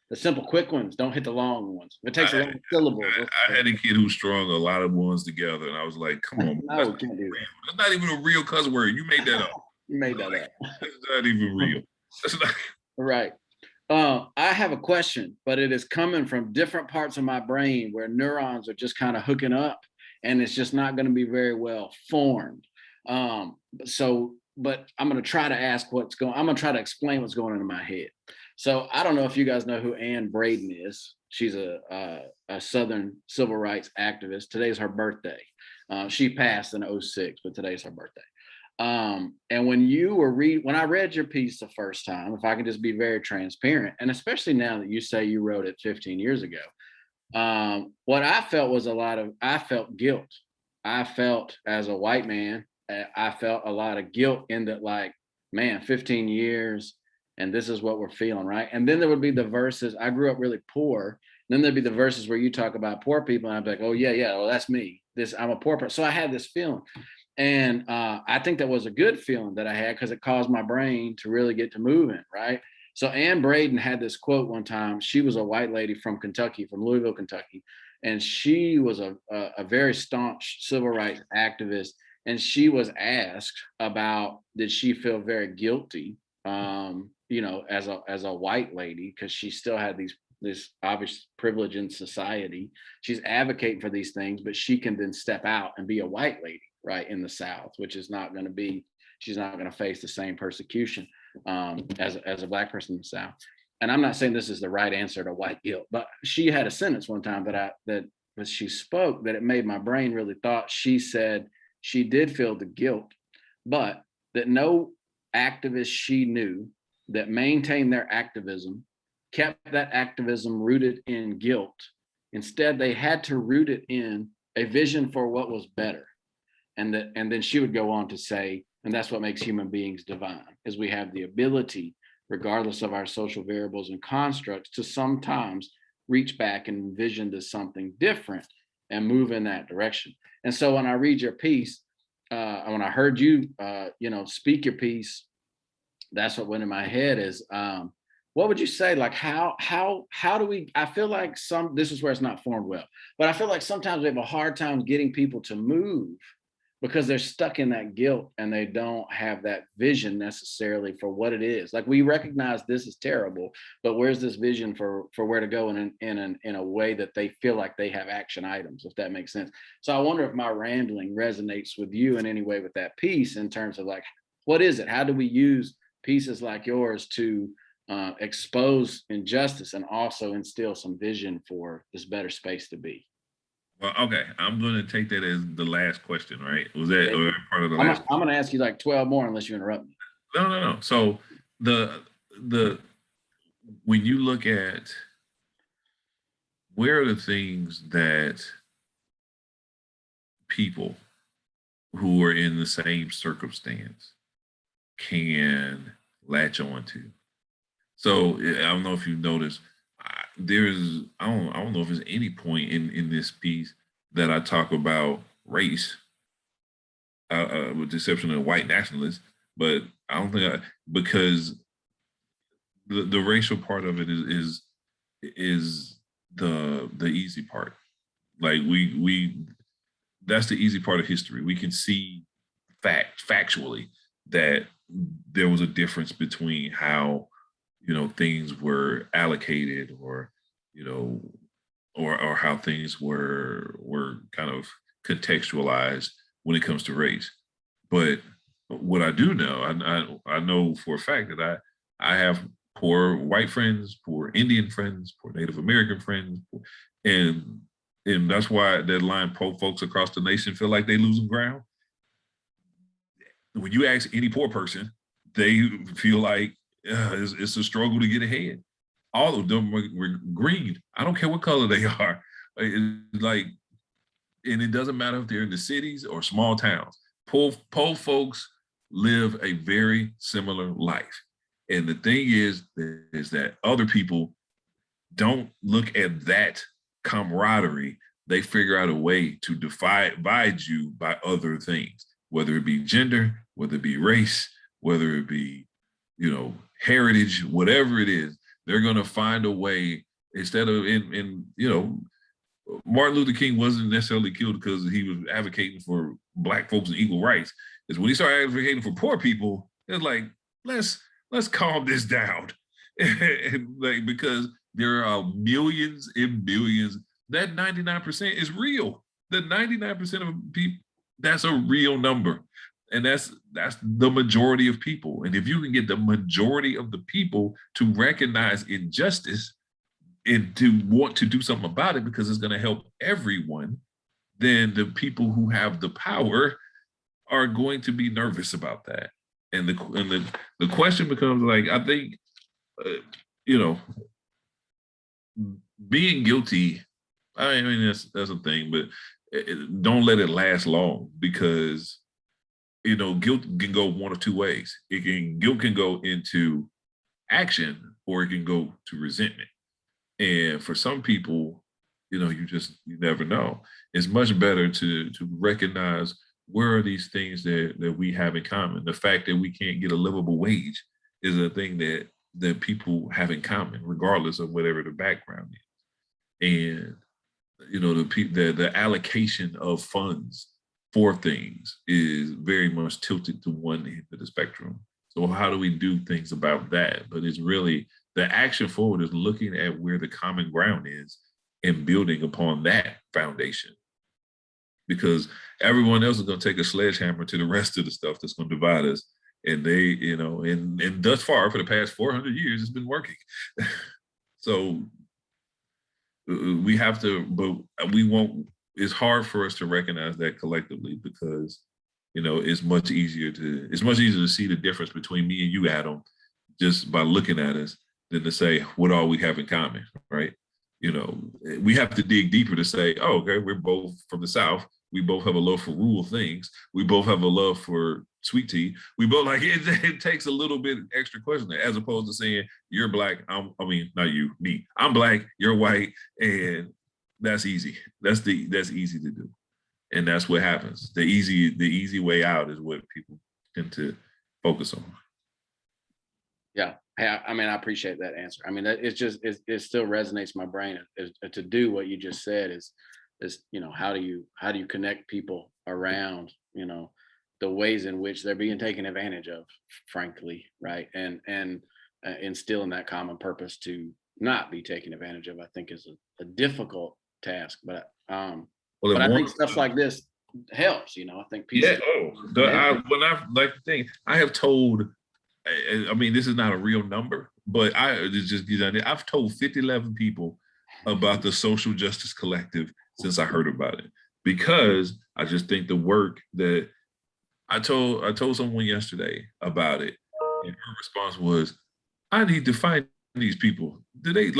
[SPEAKER 2] The simple, quick ones. Don't hit the long ones. If it takes a long syllable.
[SPEAKER 7] I had a kid who strung a lot of ones together, and I was like, "Come on,
[SPEAKER 2] no, we can't do that.
[SPEAKER 7] That's not even a real cuss word. You made that up.
[SPEAKER 2] You made that up.
[SPEAKER 7] It's not even real." That's not.
[SPEAKER 2] Right. I have a question, but it is coming from different parts of my brain where neurons are just kind of hooking up, and it's just not going to be very well formed. But I'm going to try to I'm going to try to explain what's going on in my head. So I don't know if you guys know who Ann Braden is. She's a Southern civil rights activist. Today's her birthday. She passed in 2006, but today's her birthday. And when I read your piece the first time, if I can just be very transparent, and especially now that you say you wrote it 15 years ago, what I felt was I felt guilt. I felt as a white man, I felt a lot of guilt in that, like, man, 15 years and this is what we're feeling, right? And then there would be the verses. I grew up really poor. Then there'd be the verses where you talk about poor people, and I'd be like, oh yeah, well, that's me. I'm a poor person. So I had this feeling. And I think that was a good feeling that I had because it caused my brain to really get to moving, right? So Ann Braden had this quote one time. She was a white lady from Kentucky, from Louisville, Kentucky. And she was a very staunch civil rights activist. And she was asked about, did she feel very guilty, as a white lady, because she still had this obvious privilege in society. She's advocating for these things, but she can then step out and be a white lady, right, in the South, which is not going to be, she's not going to face the same persecution as a black person in the South. And I'm not saying this is the right answer to white guilt, but she had a sentence one time that she spoke that it made my brain really thought. She said she did feel the guilt, but that no activist she knew that maintained their activism kept that activism rooted in guilt. Instead, they had to root it in a vision for what was better. And then she would go on to say, and that's what makes human beings divine, is we have the ability, regardless of our social variables and constructs, to sometimes reach back and envision to something different and move in that direction. And so when I read your piece, when I heard you, speak your piece, that's what went in my head is, what would you say? Like, how do we, I feel like this is where it's not formed well, but I feel like sometimes we have a hard time getting people to move because they're stuck in that guilt and they don't have that vision necessarily for what it is. Like, we recognize this is terrible, but where's this vision for where to go in a way that they feel like they have action items, if that makes sense. So I wonder if my rambling resonates with you in any way with that piece, in terms of like, what is it? How do we use pieces like yours to expose injustice and also instill some vision for this better space to be?
[SPEAKER 7] Well, okay, I'm going to take that as the last question, right? Was that part of the last?
[SPEAKER 2] I'm going to ask you like 12 more unless you interrupt me.
[SPEAKER 7] No. So when you look at where are the things that people who are in the same circumstance can latch on to. So I don't know if you've noticed, I don't know if there's any point in this piece that I talk about race, with the exception of white nationalists, but I don't think because the racial part of it is the easy part. Like that's the easy part of history. We can see factually that there was a difference between how, things were allocated or how things were kind of contextualized when it comes to race. But what I do know, I know for a fact that I have poor white friends, poor Indian friends, poor Native American friends, and that's why that line, poor folks across the nation feel like they losing ground. When you ask any poor person, they feel like it's a struggle to get ahead. All of them were green. I don't care what color they are. It's like, and it doesn't matter if they're in the cities or small towns. Poor folks live a very similar life. And the thing is that other people don't look at that camaraderie. They figure out a way to divide you by other things, whether it be gender, whether it be race, whether it be, heritage, whatever it is. They're going to find a way. Instead of Martin Luther King wasn't necessarily killed because he was advocating for Black folks and equal rights. Is when he started advocating for poor people, it's like, let's calm this down. Because there are millions and millions. That 99% is real. The 99% of people, that's a real number. And that's the majority of people. And if you can get the majority of the people to recognize injustice and to want to do something about it because it's going to help everyone, then the people who have the power are going to be nervous about that. And the question becomes, like, I think, being guilty, I mean, that's a thing, but don't let it last long, because guilt can go one of two ways. Guilt can go into action, or it can go to resentment. And for some people, you never know. It's much better to recognize, where are these things that we have in common? The fact that we can't get a livable wage is a thing that people have in common, regardless of whatever the background is. And the allocation of funds for things is very much tilted to one end of the spectrum. So how do we do things about that? But it's really, the action forward is looking at where the common ground is and building upon that foundation. Because everyone else is going to take a sledgehammer to the rest of the stuff that's going to divide us. And they, and thus far, for the past 400 years, it's been working. So we have to, but we won't, it's hard for us to recognize that collectively, because, it's much easier to see the difference between me and you, Adam, just by looking at us, than to say, what all we have in common, right? We have to dig deeper to say, oh, okay, we're both from the South. We both have a love for rural things. We both have a love for sweet tea. We both it takes a little bit extra questioning, as opposed to saying, you're Black, not you, me. I'm Black, you're white, and that's easy. That's easy to do. And that's what happens. The easy way out is what people tend to focus on.
[SPEAKER 2] Yeah. I appreciate that answer. It still resonates in my brain. To do what you just said is how do you connect people around, the ways in which they're being taken advantage of, frankly, right? And instilling that common purpose to not be taken advantage of, I think, is a difficult task. But I think stuff like this helps. I think people.
[SPEAKER 7] Yeah. I have told. This is not a real number, but I've told 11 people about the Social Justice Collective since I heard about it, because I just think the work that I told someone yesterday about it, and her response was, I need to find these people. I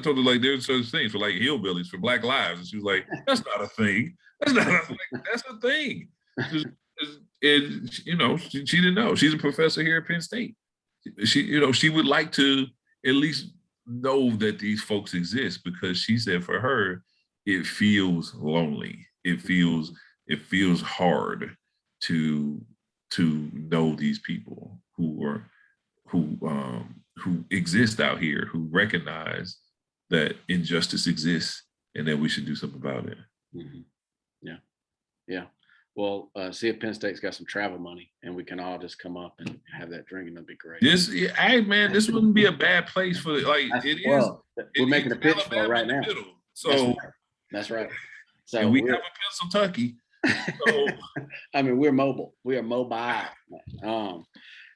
[SPEAKER 7] told her, there's such things for hillbillies, for Black lives, and she was like, that's not a thing. That's not a thing. That's a thing. She didn't know. She's a professor here at Penn State. She would like to at least know that these folks exist, because she said for her, it feels lonely. It feels hard to know these people who exist out here, who recognize that injustice exists and that we should do something about it.
[SPEAKER 2] Mm-hmm. Yeah. Well, see if Penn State's got some travel money and we can all just come up and have that drink, and that'd be great.
[SPEAKER 7] This wouldn't be a bad place for
[SPEAKER 2] We're making a pitch for it right now.
[SPEAKER 7] So
[SPEAKER 2] that's right. So
[SPEAKER 7] we have a Pennsylvania. So
[SPEAKER 2] we're mobile. We are mobile.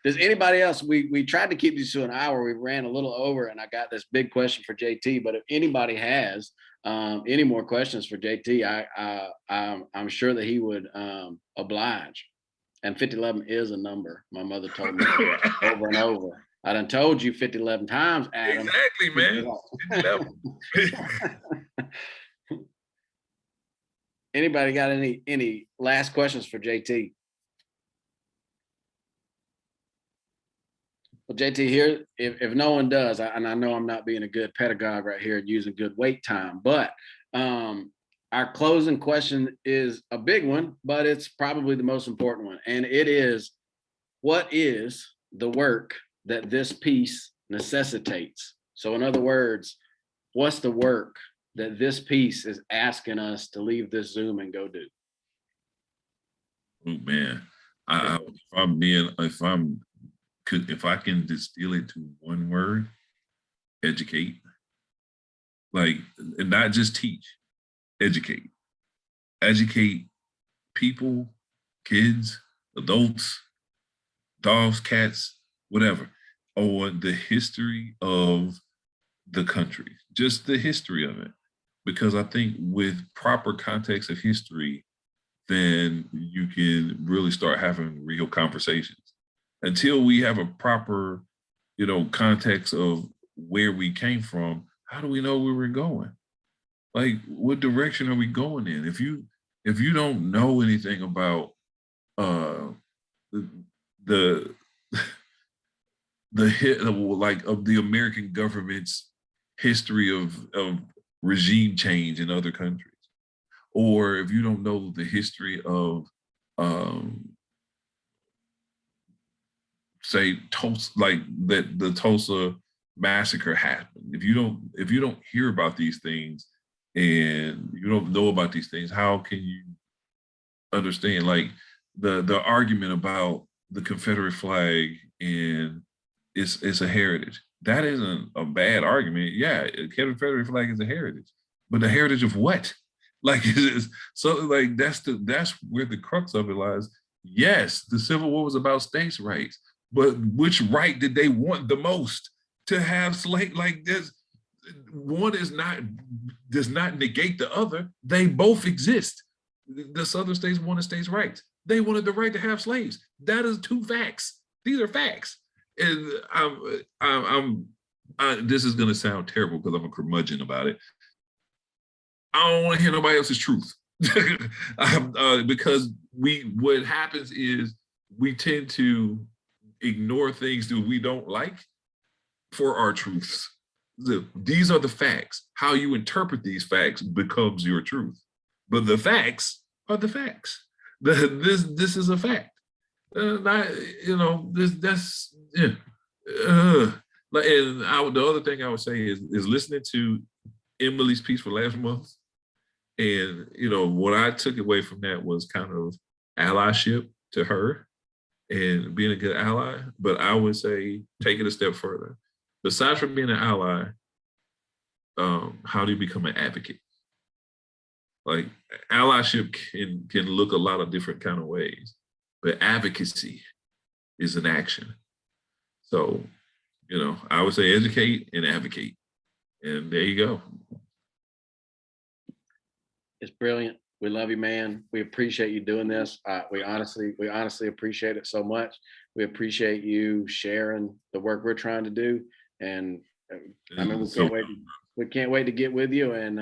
[SPEAKER 2] Does anybody else? We tried to keep these to an hour. We ran a little over, and I got this big question for JT. But if anybody has any more questions for JT, I'm sure that he would oblige. And 5011 is a number. My mother told me over and over. I done told you 5011 times, Adam.
[SPEAKER 7] Exactly, man. 5011.
[SPEAKER 2] Anybody got any last questions for JT? Well, JT, here, if no one does, and I know I'm not being a good pedagogue right here and using good wait time, but our closing question is a big one, but it's probably the most important one. And it is, what is the work that this piece necessitates? So in other words, what's the work that this piece is asking us to leave this Zoom and go do?
[SPEAKER 7] Oh man, if I can distill it to one word, educate. Like, and not just teach, educate. Educate people, kids, adults, dogs, cats, whatever, on the history of the country, just the history of it. Because I think with proper context of history, then you can really start having real conversations. Until we have a proper, context of where we came from, how do we know where we're going? Like, what direction are we going in? If you don't know anything about the of the American government's history of regime change in other countries, or if you don't know the history of say Tulsa, like that the Tulsa massacre happened. If you don't hear about these things and you don't know about these things, how can you understand? Like the argument about the Confederate flag and it's a heritage. That isn't a bad argument. Yeah, a Confederate flag is a heritage, but the heritage of what? Like, so like that's where the crux of it lies. Yes, the Civil War was about states' rights, but which right did they want the most? To have slave, like this, one does not negate the other. They both exist. The Southern states wanted states' rights. They wanted the right to have slaves. That is two facts. These are facts. And this is gonna sound terrible because I'm a curmudgeon about it. I don't want to hear nobody else's truth. Because what happens is we tend to ignore things that we don't like for our truths. These are the facts. How you interpret these facts becomes your truth. But the facts are the facts. This is a fact. That's yeah. The other thing I would say is listening to Emily's piece for last month, and what I took away from that was kind of allyship to her and being a good ally. But I would say take it a step further. Besides from being an ally, how do you become an advocate? Like, allyship can look a lot of different kind of ways, but advocacy is an action. So, I would say educate and advocate, and there you go.
[SPEAKER 2] It's brilliant. We love you, man. We appreciate you doing this. We honestly appreciate it so much. We appreciate you sharing the work we're trying to do. And I mean, we can't wait to get with you and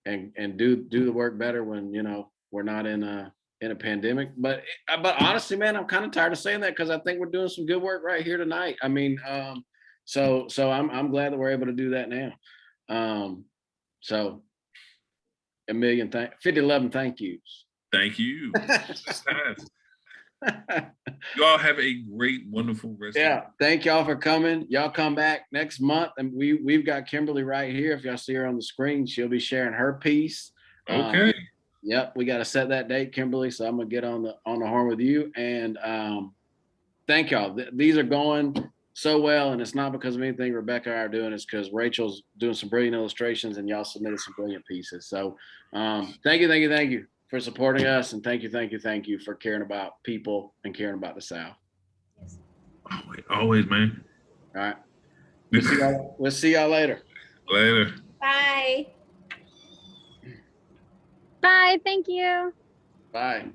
[SPEAKER 2] and do the work better when we're not in a pandemic. But honestly, man, I'm kind of tired of saying that because I think we're doing some good work right here tonight. I mean, so I'm glad that we're able to do that now. So a million 5011 thank yous.
[SPEAKER 7] Thank you. You all have a great, wonderful rest.
[SPEAKER 2] Yeah, thank y'all for coming. Y'all come back next month, and we've got Kimberly right here. If y'all see her on the screen, she'll be sharing her piece.
[SPEAKER 7] Okay.
[SPEAKER 2] Yep, we got to set that date, Kimberly. So I'm gonna get on the horn with you. And thank y'all. These are going so well, and it's not because of anything Rebecca and I are doing. It's because Rachel's doing some brilliant illustrations, and y'all submitted some brilliant pieces. So thank you for supporting us, and thank you for caring about people and caring about the South.
[SPEAKER 7] Always, man.
[SPEAKER 2] All right. We'll see y'all later.
[SPEAKER 7] Later.
[SPEAKER 6] Bye.
[SPEAKER 5] Bye. Thank you.
[SPEAKER 2] Bye.